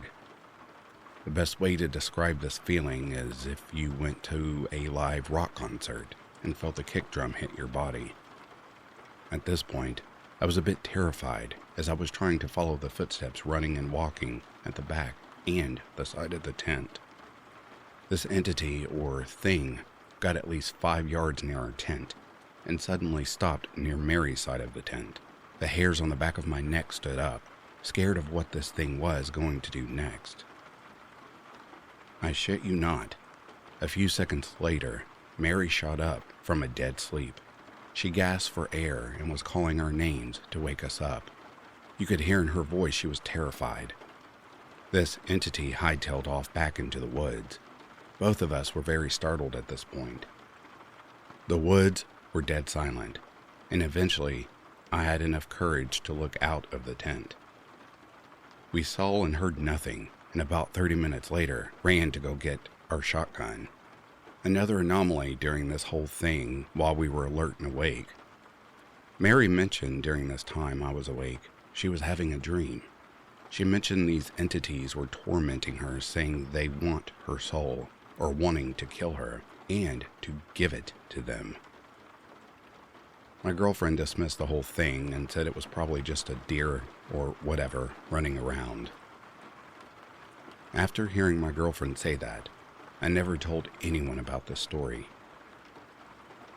The best way to describe this feeling is if you went to a live rock concert and felt a kick drum hit your body. At this point, I was a bit terrified as I was trying to follow the footsteps running and walking at the back and the side of the tent. This entity or thing got at least 5 yards near our tent and suddenly stopped near Mary's side of the tent. The hairs on the back of my neck stood up, scared of what this thing was going to do next. I shit you not, a few seconds later, Mary shot up from a dead sleep. She gasped for air and was calling our names to wake us up. You could hear in her voice she was terrified. This entity hightailed off back into the woods. Both of us were very startled at this point. The woods were dead silent, and eventually I had enough courage to look out of the tent. We saw and heard nothing, and about 30 minutes later ran to go get our shotgun. Another anomaly during this whole thing while we were alert and awake. Mary mentioned during this time I was awake, she was having a dream. She mentioned these entities were tormenting her, saying they want her soul, or wanting to kill her, and to give it to them. My girlfriend dismissed the whole thing and said it was probably just a deer or whatever running around. After hearing my girlfriend say that, I never told anyone about this story.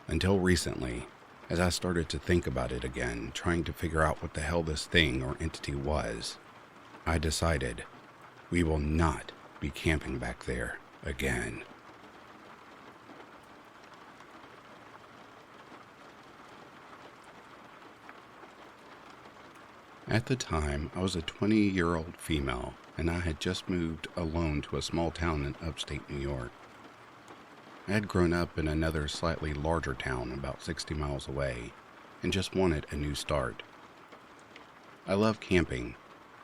Until recently, as I started to think about it again, trying to figure out what the hell this thing or entity was, I decided we will not be camping back there again. At the time, I was a 20-year-old female, and I had just moved alone to a small town in upstate New York. I had grown up in another slightly larger town about 60 miles away, and just wanted a new start. I love camping,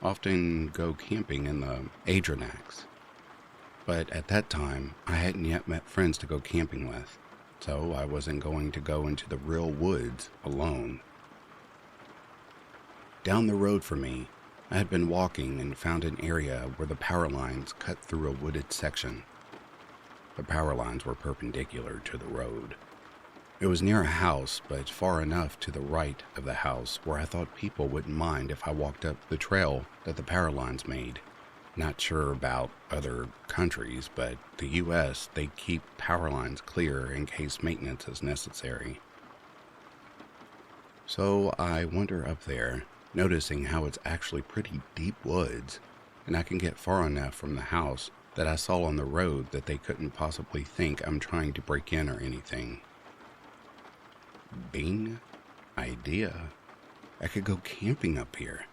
often go camping in the Adirondacks, but at that time, I hadn't yet met friends to go camping with, so I wasn't going to go into the real woods alone. Down the road from me, I had been walking and found an area where the power lines cut through a wooded section. The power lines were perpendicular to the road. It was near a house, but far enough to the right of the house where I thought people wouldn't mind if I walked up the trail that the power lines made. Not sure about other countries, but the US, they keep power lines clear in case maintenance is necessary. So I wander up there, noticing how it's actually pretty deep woods, and I can get far enough from the house that I saw on the road that they couldn't possibly think I'm trying to break in or anything. Bing, idea. I could go camping up here.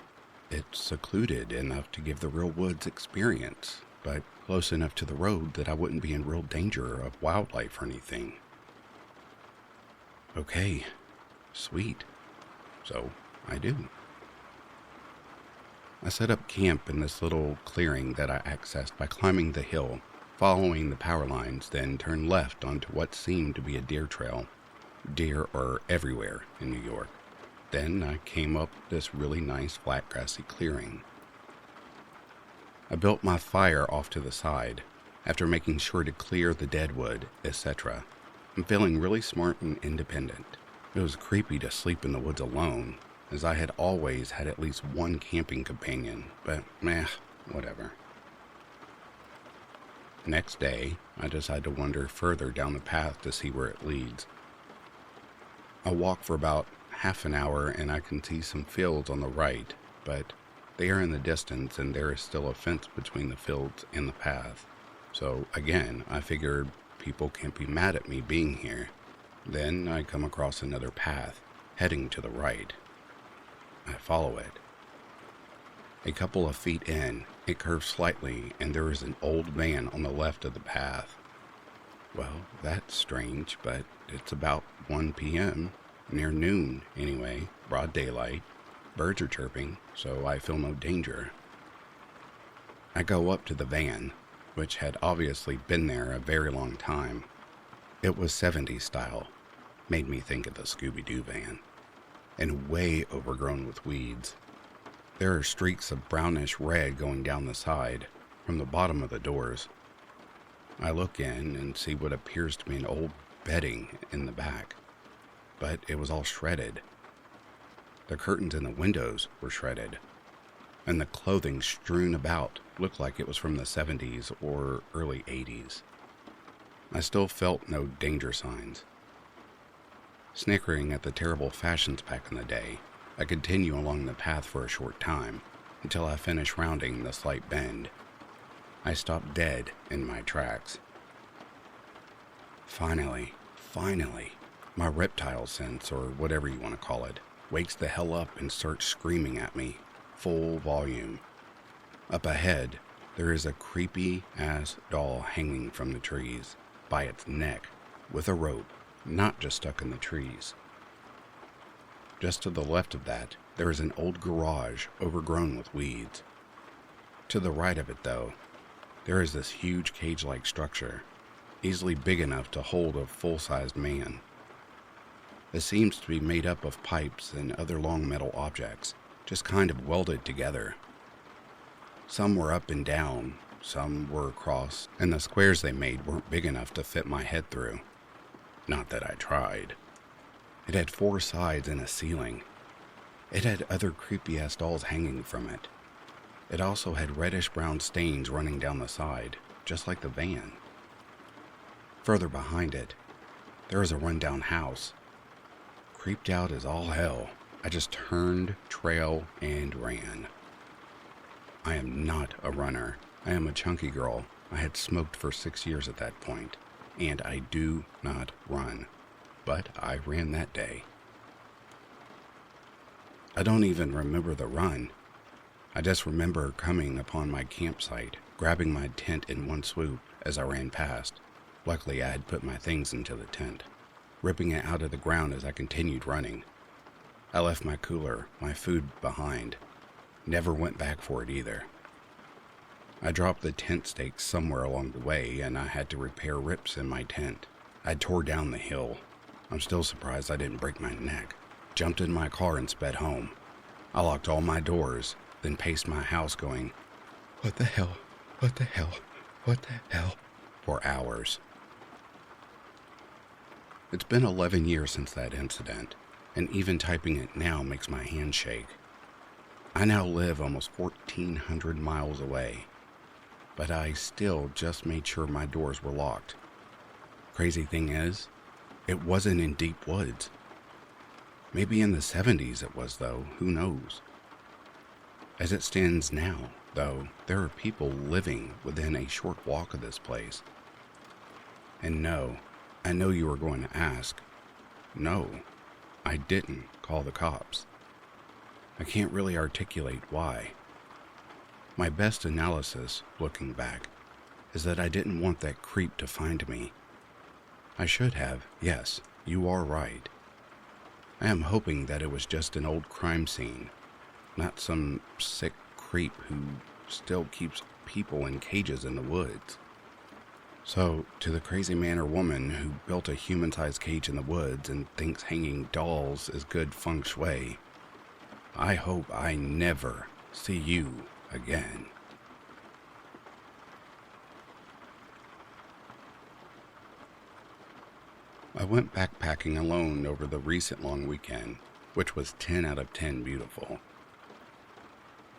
It's secluded enough to give the real woods experience, but close enough to the road that I wouldn't be in real danger of wildlife or anything. Okay, sweet. So I do. I set up camp in this little clearing that I accessed by climbing the hill, following the power lines, then turned left onto what seemed to be a deer trail. Deer are everywhere in New York. Then I came up this really nice flat grassy clearing. I built my fire off to the side, after making sure to clear the deadwood, etc. I'm feeling really smart and independent. It was creepy to sleep in the woods alone, as I had always had at least one camping companion, but whatever. Next day, I decide to wander further down the path to see where it leads. I walk for about half an hour and I can see some fields on the right, but they are in the distance and there is still a fence between the fields and the path. So again, I figured people can't be mad at me being here. Then I come across another path, heading to the right. I follow it. A couple of feet in, it curves slightly and there is an old van on the left of the path. Well, that's strange, but it's about 1 p.m., near noon anyway, broad daylight. Birds are chirping, so I feel no danger. I go up to the van, which had obviously been there a very long time. It was 70s style, made me think of the Scooby-Doo van, and way overgrown with weeds. There are streaks of brownish red going down the side, from the bottom of the doors. I look in and see what appears to be an old bedding in the back, but it was all shredded. The curtains in the windows were shredded, and the clothing strewn about looked like it was from the 70s or early 80s. I still felt no danger signs. Snickering at the terrible fashions back in the day, I continue along the path for a short time, until I finish rounding the slight bend. I stop dead in my tracks. Finally, my reptile sense, or whatever you want to call it, wakes the hell up and starts screaming at me, full volume. Up ahead, there is a creepy-ass doll hanging from the trees, by its neck, with a rope, not just stuck in the trees. Just to the left of that, there is an old garage overgrown with weeds. To the right of it, though, there is this huge cage-like structure, easily big enough to hold a full-sized man. It seems to be made up of pipes and other long metal objects, just kind of welded together. Some were up and down, some were across, and the squares they made weren't big enough to fit my head through. Not that I tried. It had 4 sides and a ceiling. It had other creepy-ass dolls hanging from it. It also had reddish-brown stains running down the side, just like the van. Further behind it, there is a rundown house. Creeped out as all hell, I just turned trail and ran. I am not a runner. I am a chunky girl. I had smoked for 6 years at that point, and I do not run. But I ran that day. I don't even remember the run. I just remember coming upon my campsite, grabbing my tent in one swoop as I ran past. Luckily, I had put my things into the tent, ripping it out of the ground as I continued running. I left my cooler, my food behind. Never went back for it either. I dropped the tent stakes somewhere along the way, and I had to repair rips in my tent. I tore down the hill. I'm still surprised I didn't break my neck. Jumped in my car and sped home. I locked all my doors, then paced my house going, "What the hell? What the hell? What the hell?" for hours. It's been 11 years since that incident, and even typing it now makes my hands shake. I now live almost 1,400 miles away, but I still just made sure my doors were locked. Crazy thing is, it wasn't in deep woods. Maybe in the 70s it was, though. Who knows? As it stands now, though, there are people living within a short walk of this place. And no, I know you are going to ask. No, I didn't call the cops. I can't really articulate why. My best analysis, looking back, is that I didn't want that creep to find me. I should have, yes, you are right. I am hoping that it was just an old crime scene, not some sick creep who still keeps people in cages in the woods. So, to the crazy man or woman who built a human-sized cage in the woods and thinks hanging dolls is good feng shui, I hope I never see you again. I went backpacking alone over the recent long weekend, which was 10 out of 10 beautiful.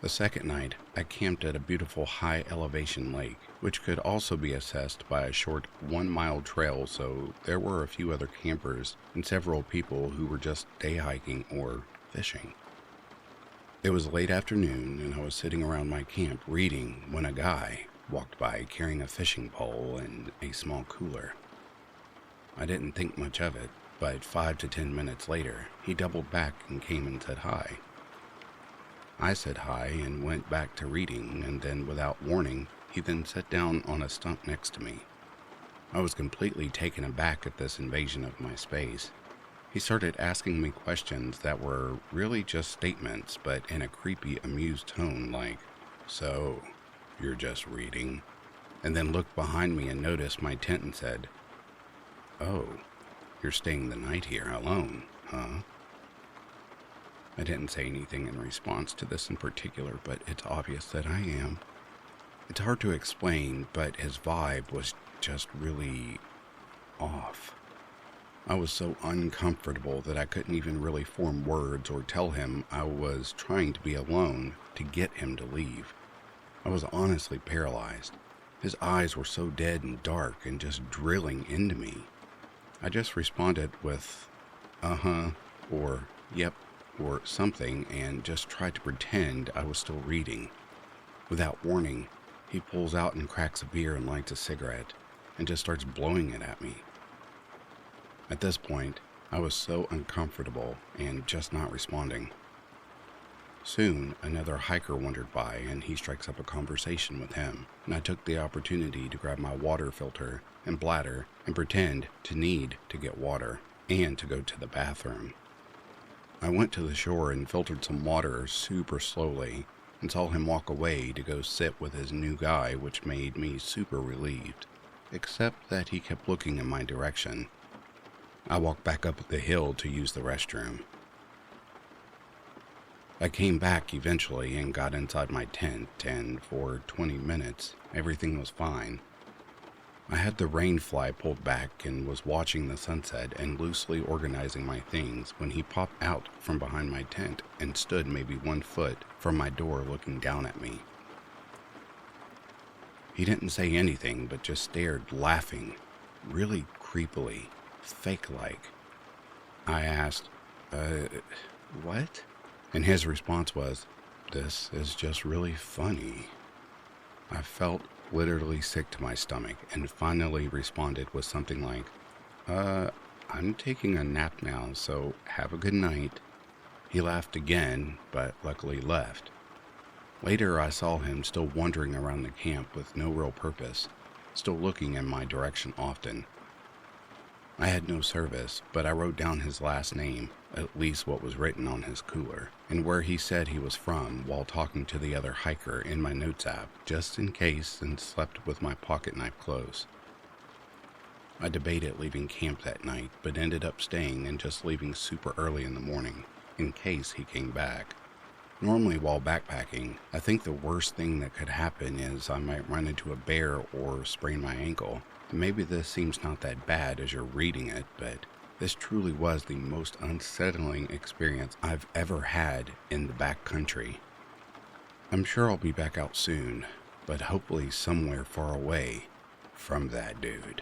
The second night, I camped at a beautiful high-elevation lake, which could also be accessed by a short 1-mile trail, so there were a few other campers and several people who were just day hiking or fishing. It was late afternoon, and I was sitting around my camp reading when a guy walked by carrying a fishing pole and a small cooler. I didn't think much of it, but 5 to 10 minutes later, he doubled back and came and said hi. I said hi and went back to reading, and then without warning, he then sat down on a stump next to me. I was completely taken aback at this invasion of my space. He started asking me questions that were really just statements, but in a creepy, amused tone like, "So, you're just reading?" And then looked behind me and noticed my tent and said, "Oh, you're staying the night here alone, huh?" I didn't say anything in response to this in particular, but it's obvious that I am. It's hard to explain, but his vibe was just really off. I was so uncomfortable that I couldn't even really form words or tell him I was trying to be alone to get him to leave. I was honestly paralyzed. His eyes were so dead and dark and just drilling into me. I just responded with, "Uh-huh," or "Yep," or something, and just tried to pretend I was still reading. Without warning, he pulls out and cracks a beer and lights a cigarette, and just starts blowing it at me. At this point, I was so uncomfortable and just not responding. Soon, another hiker wandered by, and he strikes up a conversation with him, and I took the opportunity to grab my water filter and bladder and pretend to need to get water and to go to the bathroom. I went to the shore and filtered some water super slowly and saw him walk away to go sit with his new guy, which made me super relieved, except that he kept looking in my direction. I walked back up the hill to use the restroom. I came back eventually and got inside my tent, and for 20 minutes, everything was fine. I had the rain fly pulled back and was watching the sunset and loosely organizing my things when he popped out from behind my tent and stood maybe 1 foot from my door looking down at me. He didn't say anything but just stared, laughing, really creepily, fake-like. I asked, what? And his response was, "This is just really funny." I felt literally sick to my stomach and finally responded with something like, "I'm taking a nap now, so have a good night." He laughed again, but luckily left. Later, I saw him still wandering around the camp with no real purpose, still looking in my direction often. I had no service, but I wrote down his last name, at least what was written on his cooler, and where he said he was from while talking to the other hiker in my notes app, just in case, and slept with my pocket knife close. I debated leaving camp that night, but ended up staying and just leaving super early in the morning, in case he came back. Normally while backpacking, I think the worst thing that could happen is I might run into a bear or sprain my ankle. Maybe this seems not that bad as you're reading it, but this truly was the most unsettling experience I've ever had in the backcountry. I'm sure I'll be back out soon, but hopefully somewhere far away from that dude.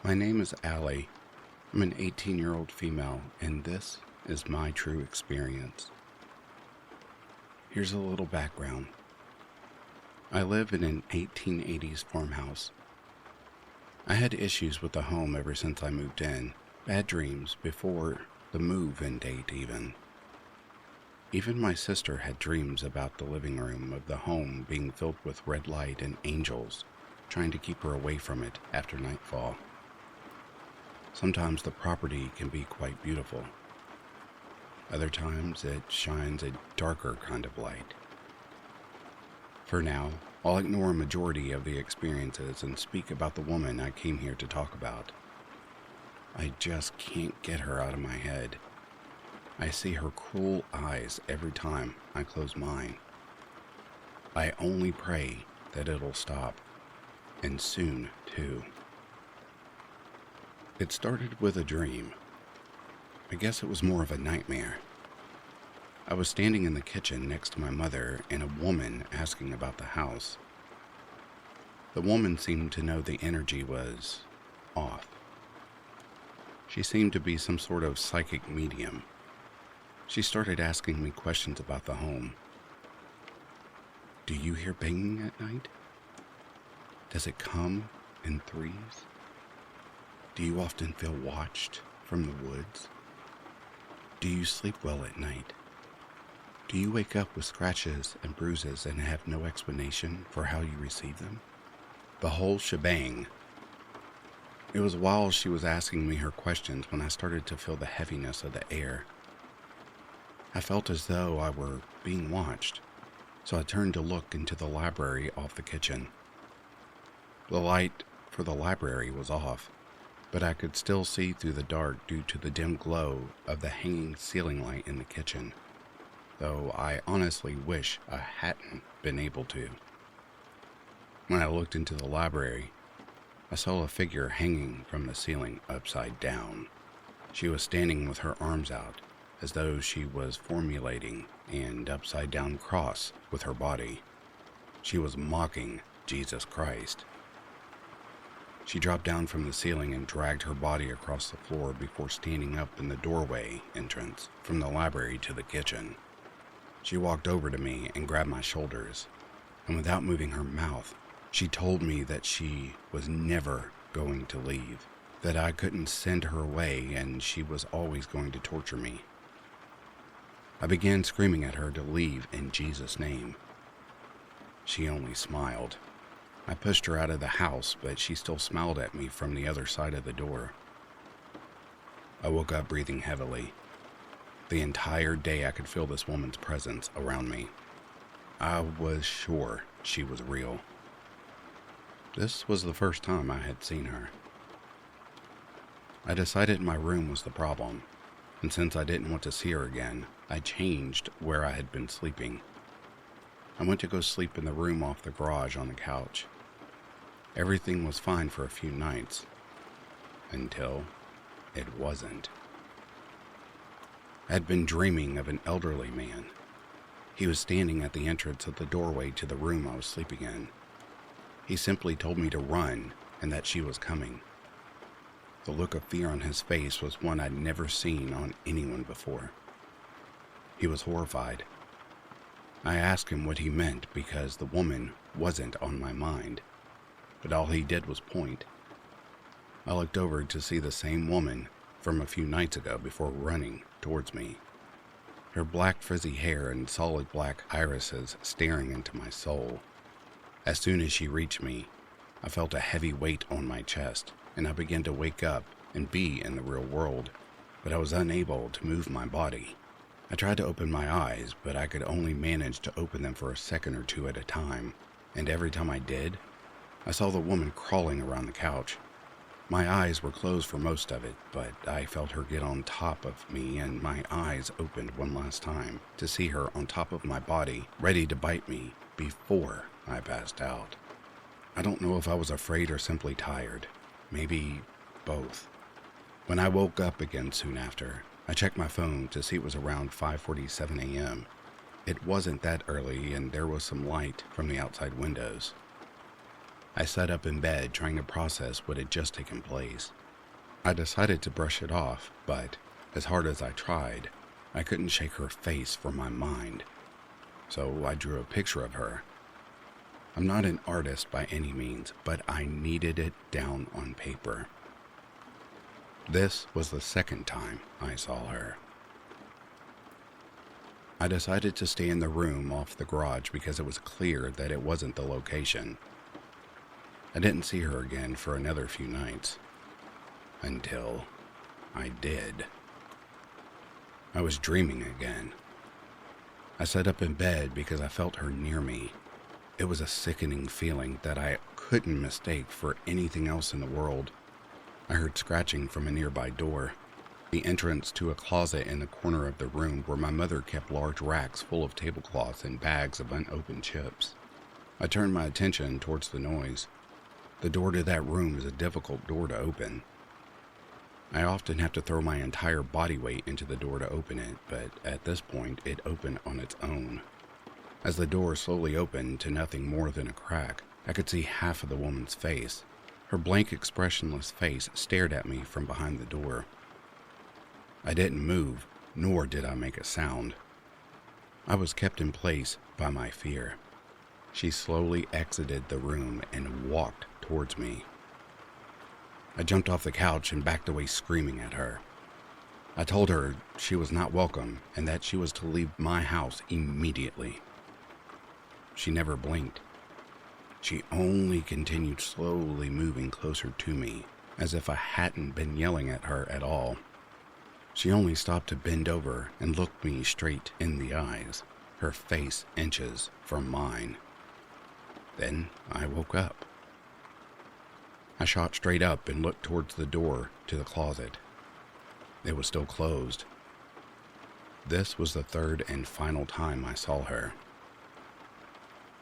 My name is Allie. I'm an 18-year-old female, and this is my true experience. Here's a little background. I live in an 1880s farmhouse. I had issues with the home ever since I moved in, bad dreams before the move-in date even. Even my sister had dreams about the living room of the home being filled with red light and angels trying to keep her away from it after nightfall. Sometimes the property can be quite beautiful. Other times it shines a darker kind of light. For now, I'll ignore a majority of the experiences and speak about the woman I came here to talk about. I just can't get her out of my head. I see her cruel eyes every time I close mine. I only pray that it'll stop, and soon, too. It started with a dream. I guess it was more of a nightmare. I was standing in the kitchen next to my mother and a woman asking about the house. The woman seemed to know the energy was off. She seemed to be some sort of psychic medium. She started asking me questions about the home. Do you hear banging at night? Does it come in threes? Do you often feel watched from the woods? Do you sleep well at night? Do you wake up with scratches and bruises and have no explanation for how you receive them? The whole shebang. It was while she was asking me her questions when I started to feel the heaviness of the air. I felt as though I were being watched, so I turned to look into the library off the kitchen. The light for the library was off, but I could still see through the dark due to the dim glow of the hanging ceiling light in the kitchen, though I honestly wish I hadn't been able to. When I looked into the library, I saw a figure hanging from the ceiling upside down. She was standing with her arms out, as though she was formulating an upside-down cross with her body. She was mocking Jesus Christ. She dropped down from the ceiling and dragged her body across the floor before standing up in the doorway entrance from the library to the kitchen. She walked over to me and grabbed my shoulders, and without moving her mouth, she told me that she was never going to leave, that I couldn't send her away and she was always going to torture me. I began screaming at her to leave in Jesus' name. She only smiled. I pushed her out of the house, but she still smiled at me from the other side of the door. I woke up breathing heavily. The entire day I could feel this woman's presence around me. I was sure she was real. This was the first time I had seen her. I decided my room was the problem, and since I didn't want to see her again, I changed where I had been sleeping. I went to go sleep in the room off the garage on the couch. Everything was fine for a few nights, until it wasn't. I had been dreaming of an elderly man. He was standing at the entrance of the doorway to the room I was sleeping in. He simply told me to run and that she was coming. The look of fear on his face was one I'd never seen on anyone before. He was horrified. I asked him what he meant because the woman wasn't on my mind, but all he did was point. I looked over to see the same woman from a few nights ago before running towards me. Her black frizzy hair and solid black irises staring into my soul. As soon as she reached me, I felt a heavy weight on my chest, and I began to wake up and be in the real world, but I was unable to move my body. I tried to open my eyes, but I could only manage to open them for a second or two at a time, and every time I did, I saw the woman crawling around the couch. My eyes were closed for most of it, but I felt her get on top of me, and my eyes opened one last time to see her on top of my body, ready to bite me before I passed out. I don't know if I was afraid or simply tired, maybe both. When I woke up again soon after, I checked my phone to see it was around 5:47 a.m. It wasn't that early, and there was some light from the outside windows. I sat up in bed trying to process what had just taken place. I decided to brush it off, but as hard as I tried, I couldn't shake her face from my mind. So I drew a picture of her. I'm not an artist by any means, but I needed it down on paper. This was the second time I saw her. I decided to stay in the room off the garage because it was clear that it wasn't the location. I didn't see her again for another few nights. Until I did. I was dreaming again. I sat up in bed because I felt her near me. It was a sickening feeling that I couldn't mistake for anything else in the world. I heard scratching from a nearby door, the entrance to a closet in the corner of the room where my mother kept large racks full of tablecloths and bags of unopened chips. I turned my attention towards the noise. The door to that room is a difficult door to open. I often have to throw my entire body weight into the door to open it, but at this point it opened on its own. As the door slowly opened to nothing more than a crack, I could see half of the woman's face. Her blank, expressionless face stared at me from behind the door. I didn't move, nor did I make a sound. I was kept in place by my fear. She slowly exited the room and walked towards me. I jumped off the couch and backed away screaming at her. I told her she was not welcome and that she was to leave my house immediately. She never blinked. She only continued slowly moving closer to me, as if I hadn't been yelling at her at all. She only stopped to bend over and look me straight in the eyes, her face inches from mine. Then I woke up. I shot straight up and looked towards the door to the closet. It was still closed. This was the third and final time I saw her.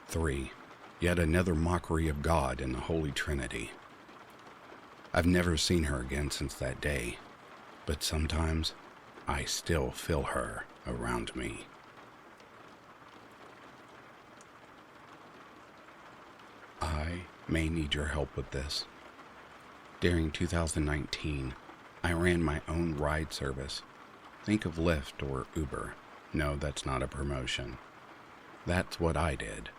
3. Yet another mockery of God and the Holy Trinity. I've never seen her again since that day, but sometimes I still feel her around me. I may need your help with this. During 2019, I ran my own ride service. Think of Lyft or Uber. No, that's not a promotion. That's what I did.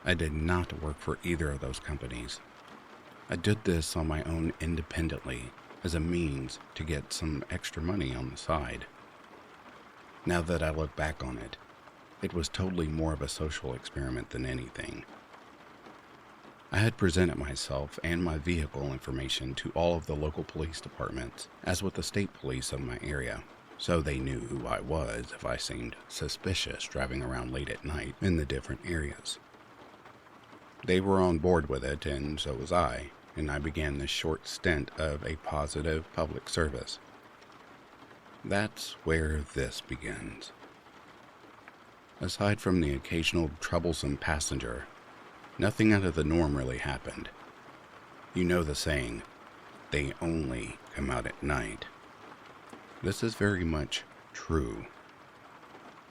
I did not work for either of those companies. I did this on my own independently as a means to get some extra money on the side. Now that I look back on it, it was totally more of a social experiment than anything. I had presented myself and my vehicle information to all of the local police departments, as with the state police of my area, so they knew who I was if I seemed suspicious driving around late at night in the different areas. They were on board with it, and so was I, and I began this short stint of a positive public service. That's where this begins. Aside from the occasional troublesome passenger, nothing out of the norm really happened. You know the saying, they only come out at night. This is very much true.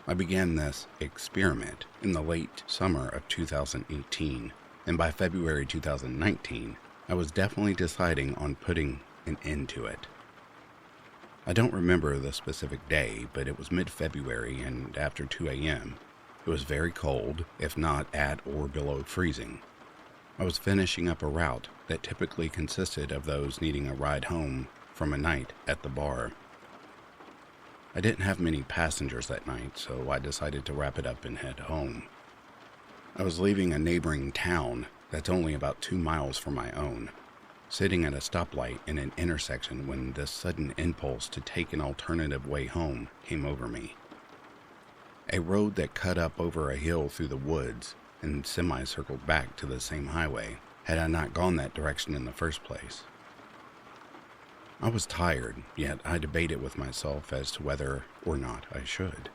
I began this experiment in the late summer of 2018, and by February 2019, I was definitely deciding on putting an end to it. I don't remember the specific day, but it was mid-February and after 2 a.m. It was very cold, if not at or below freezing. I was finishing up a route that typically consisted of those needing a ride home from a night at the bar. I didn't have many passengers that night, so I decided to wrap it up and head home. I was leaving a neighboring town that's only about 2 miles from my own, sitting at a stoplight in an intersection when this sudden impulse to take an alternative way home came over me. A road that cut up over a hill through the woods and semi-circled back to the same highway, had I not gone that direction in the first place. I was tired, yet I debated with myself as to whether or not I should.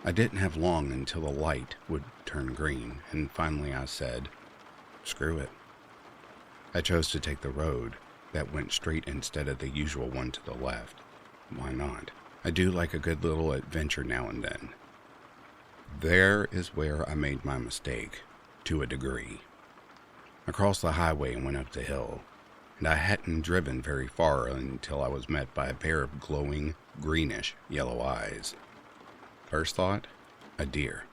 I didn't have long until the light would turn green, and finally I said, screw it. I chose to take the road that went straight instead of the usual one to the left. Why not? I do like a good little adventure now and then. There is where I made my mistake, to a degree. I crossed the highway and went up the hill, and I hadn't driven very far until I was met by a pair of glowing, greenish yellow eyes. First thought, a deer.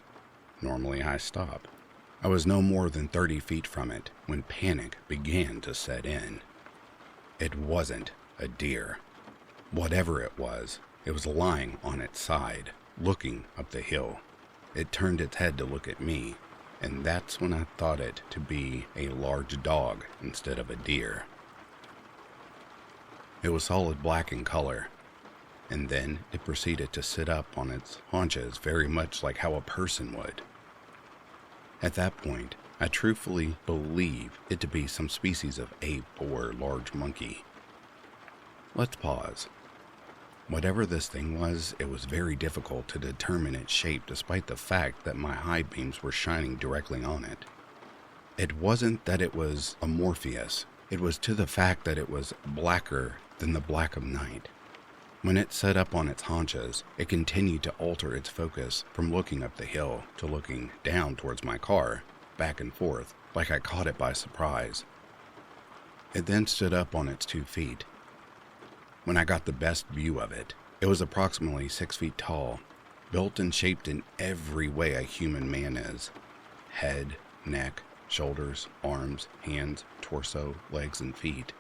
Normally I stop. I was no more than 30 feet from it when panic began to set in. It wasn't a deer. Whatever it was lying on its side, looking up the hill. It turned its head to look at me, and that's when I thought it to be a large dog instead of a deer. It was solid black in color, and then it proceeded to sit up on its haunches very much like how a person would. At that point, I truthfully believe it to be some species of ape or large monkey. Let's pause. Whatever this thing was, it was very difficult to determine its shape despite the fact that my high beams were shining directly on it. It wasn't that it was amorphous, it was to the fact that it was blacker than the black of night. When it sat up on its haunches, it continued to alter its focus from looking up the hill to looking down towards my car, back and forth, like I caught it by surprise. It then stood up on its 2 feet. When I got the best view of it, it was approximately 6 feet tall, built and shaped in every way a human man is. Head, neck, shoulders, arms, hands, torso, legs, and feet.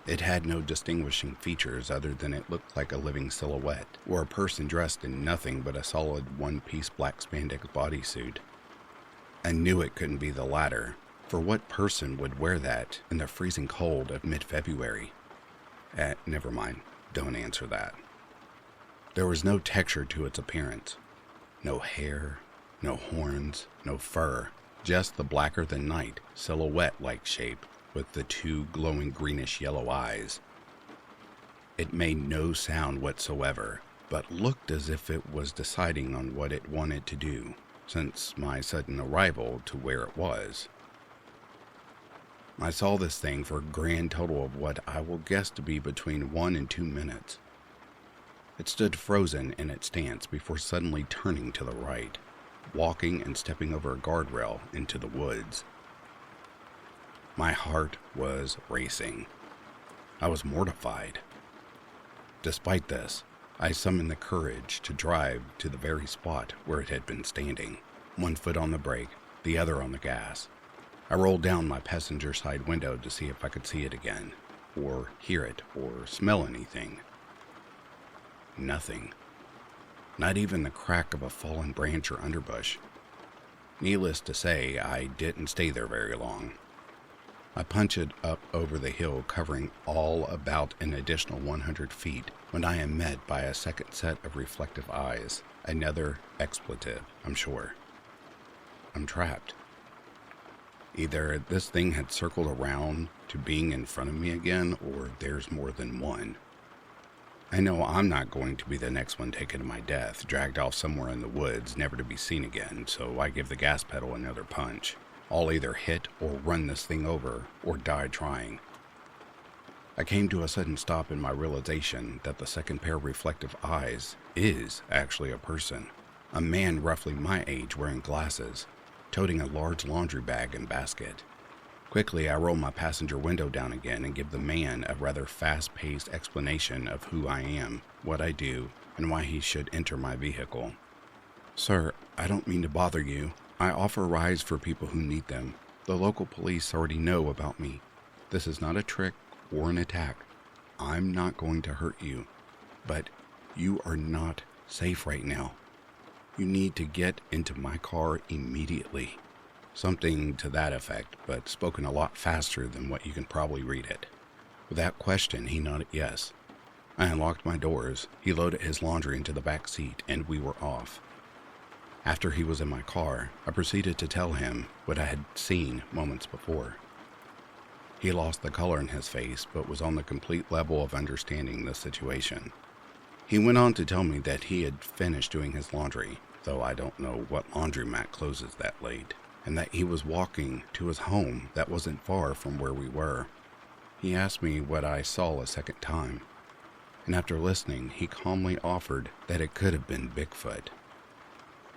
It had no distinguishing features other than it looked like a living silhouette, or a person dressed in nothing but a solid one-piece black spandex bodysuit. I knew it couldn't be the latter, for what person would wear that in the freezing cold of mid-February? Never mind, don't answer that. There was no texture to its appearance. No hair, no horns, no fur, just the blacker-than-night, silhouette-like shape with the 2 glowing greenish-yellow eyes. It made no sound whatsoever, but looked as if it was deciding on what it wanted to do, since my sudden arrival to where it was. I saw this thing for a grand total of what I will guess to be between 1 and 2 minutes. It stood frozen in its stance before suddenly turning to the right, walking and stepping over a guardrail into the woods. My heart was racing. I was mortified. Despite this, I summoned the courage to drive to the very spot where it had been standing, 1 foot on the brake, the other on the gas. I rolled down my passenger side window to see if I could see it again, or hear it, or smell anything. Nothing. Not even the crack of a fallen branch or underbush. Needless to say, I didn't stay there very long. I punched up over the hill, covering all about an additional 100 feet, when I am met by a second set of reflective eyes. Another expletive, I'm sure. I'm trapped. Either this thing had circled around to being in front of me again, or there's more than one. I know I'm not going to be the next one taken to my death, dragged off somewhere in the woods, never to be seen again, so I give the gas pedal another punch. I'll either hit or run this thing over, or die trying. I came to a sudden stop in my realization that the second pair of reflective eyes is actually a person. A man roughly my age wearing glasses, toting a large laundry bag and basket. Quickly, I roll my passenger window down again and give the man a rather fast-paced explanation of who I am, what I do, and why he should enter my vehicle. "Sir, I don't mean to bother you. I offer rides for people who need them. The local police already know about me. This is not a trick or an attack. I'm not going to hurt you. But you are not safe right now. You need to get into my car immediately." Something to that effect, but spoken a lot faster than what you can probably read it. Without question, he nodded yes. I unlocked my doors, he loaded his laundry into the back seat, and we were off. After he was in my car, I proceeded to tell him what I had seen moments before. He lost the color in his face, but was on the complete level of understanding the situation. He went on to tell me that he had finished doing his laundry, though I don't know what laundromat closes that late, and that he was walking to his home that wasn't far from where we were. He asked me what I saw a second time, and after listening, he calmly offered that it could have been Bigfoot.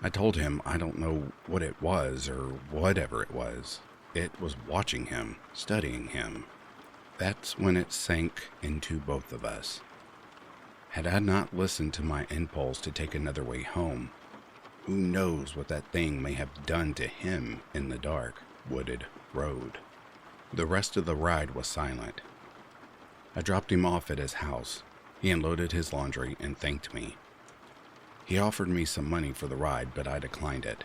I told him I don't know what it was or whatever it was. It was watching him, studying him. That's when it sank into both of us. Had I not listened to my impulse to take another way home, who knows what that thing may have done to him in the dark, wooded road. The rest of the ride was silent. I dropped him off at his house. He unloaded his laundry and thanked me. He offered me some money for the ride, but I declined it.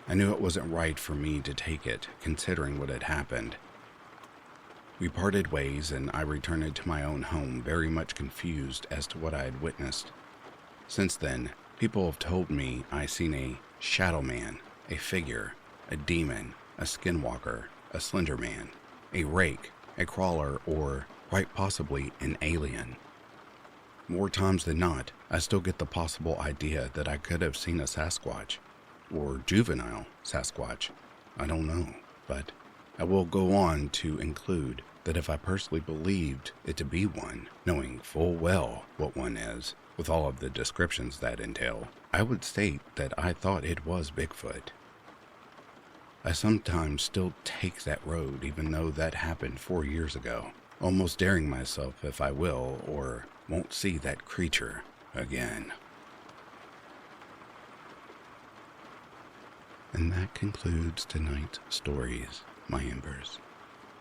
I knew it wasn't right for me to take it, considering what had happened. We parted ways, and I returned to my own home very much confused as to what I had witnessed. Since then, people have told me I seen a shadow man, a figure, a demon, a skinwalker, a slender man, a rake, a crawler, or quite possibly an alien. More times than not, I still get the possible idea that I could have seen a Sasquatch, or juvenile Sasquatch. I don't know, but I will go on to include that if I personally believed it to be one, knowing full well what one is, with all of the descriptions that entail, I would state that I thought it was Bigfoot. I sometimes still take that road even though that happened 4 years ago, almost daring myself if I will or won't see that creature again. And that concludes tonight's stories, my embers.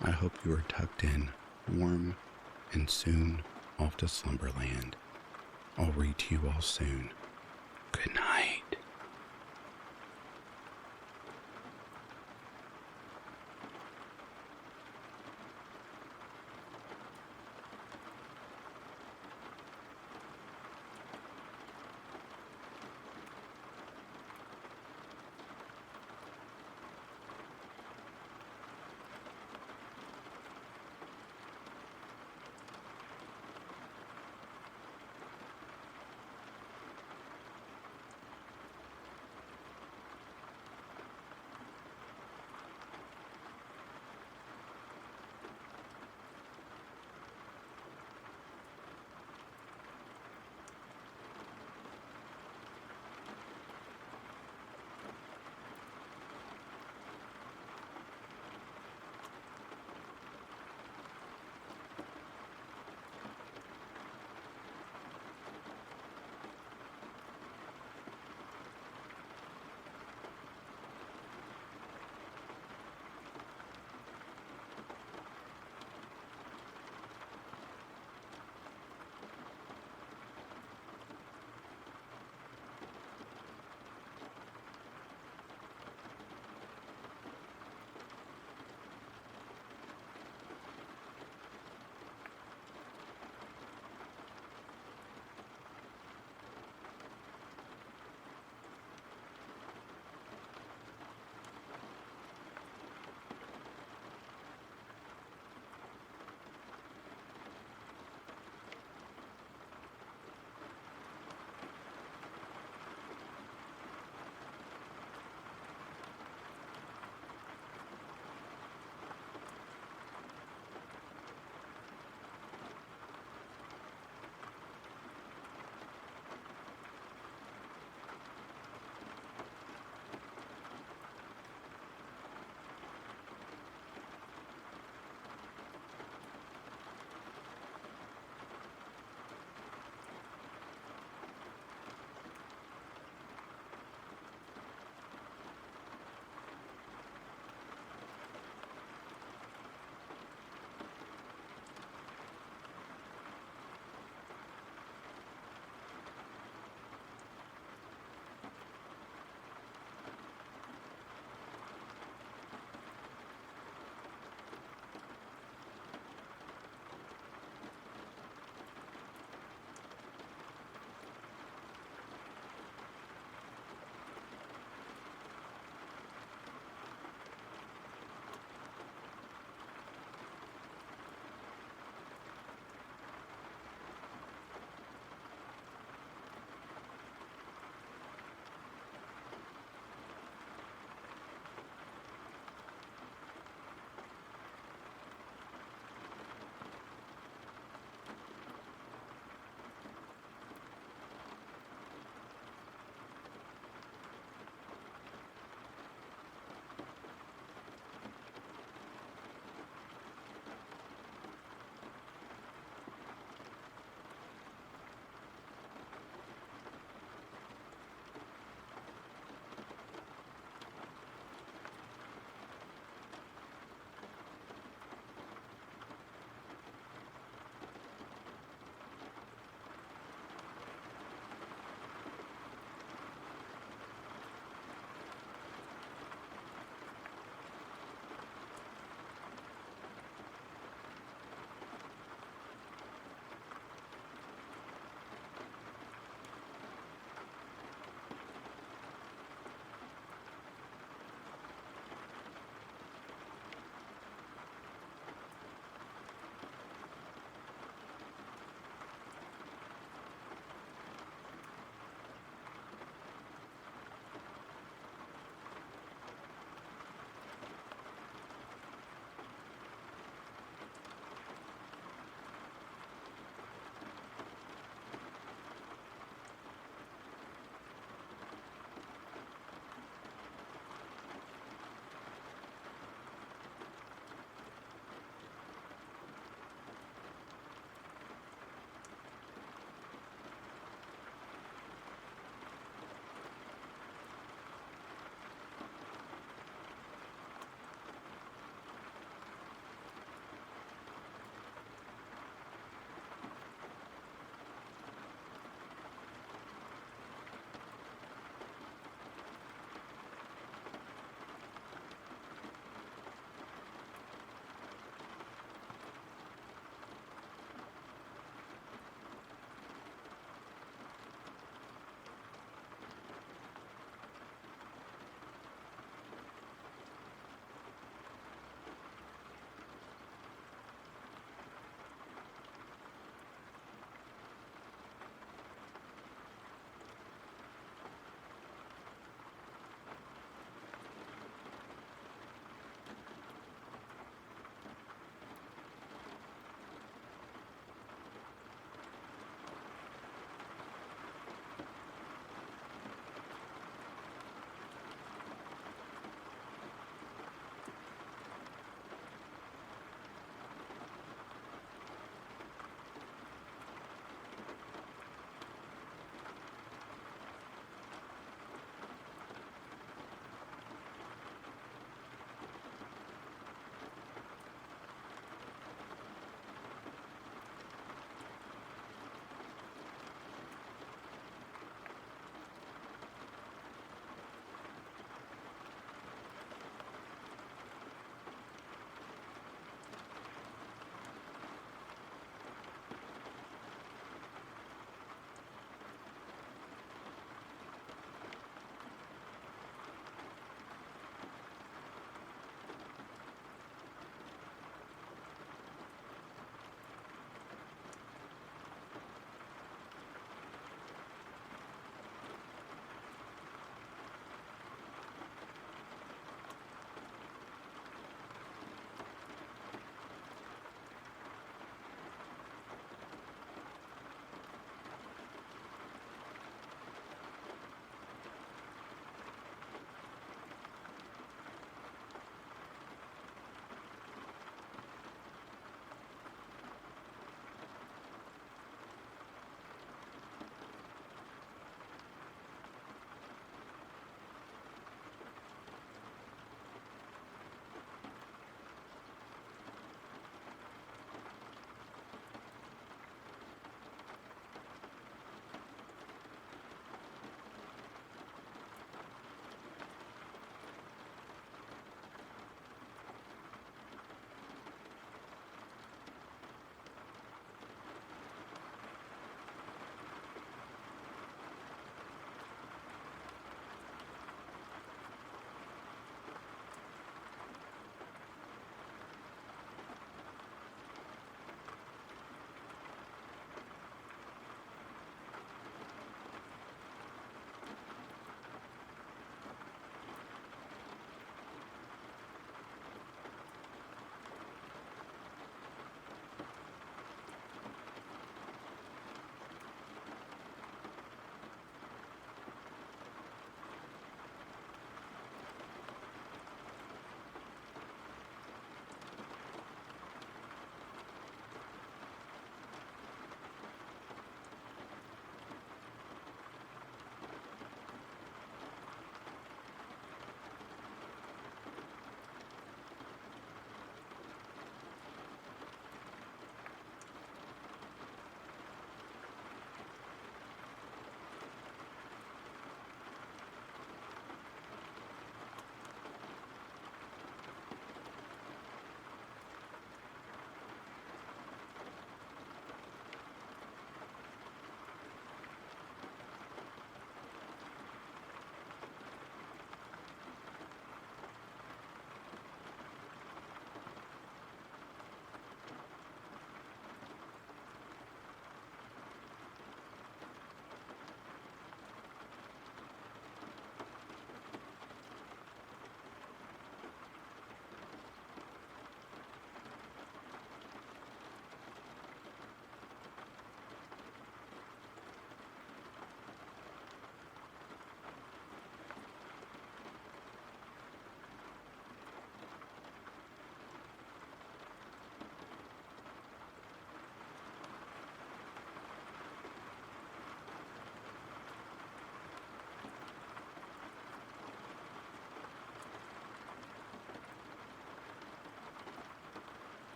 I hope you are tucked in, warm, and soon off to slumberland. I'll read to you all soon. Good night.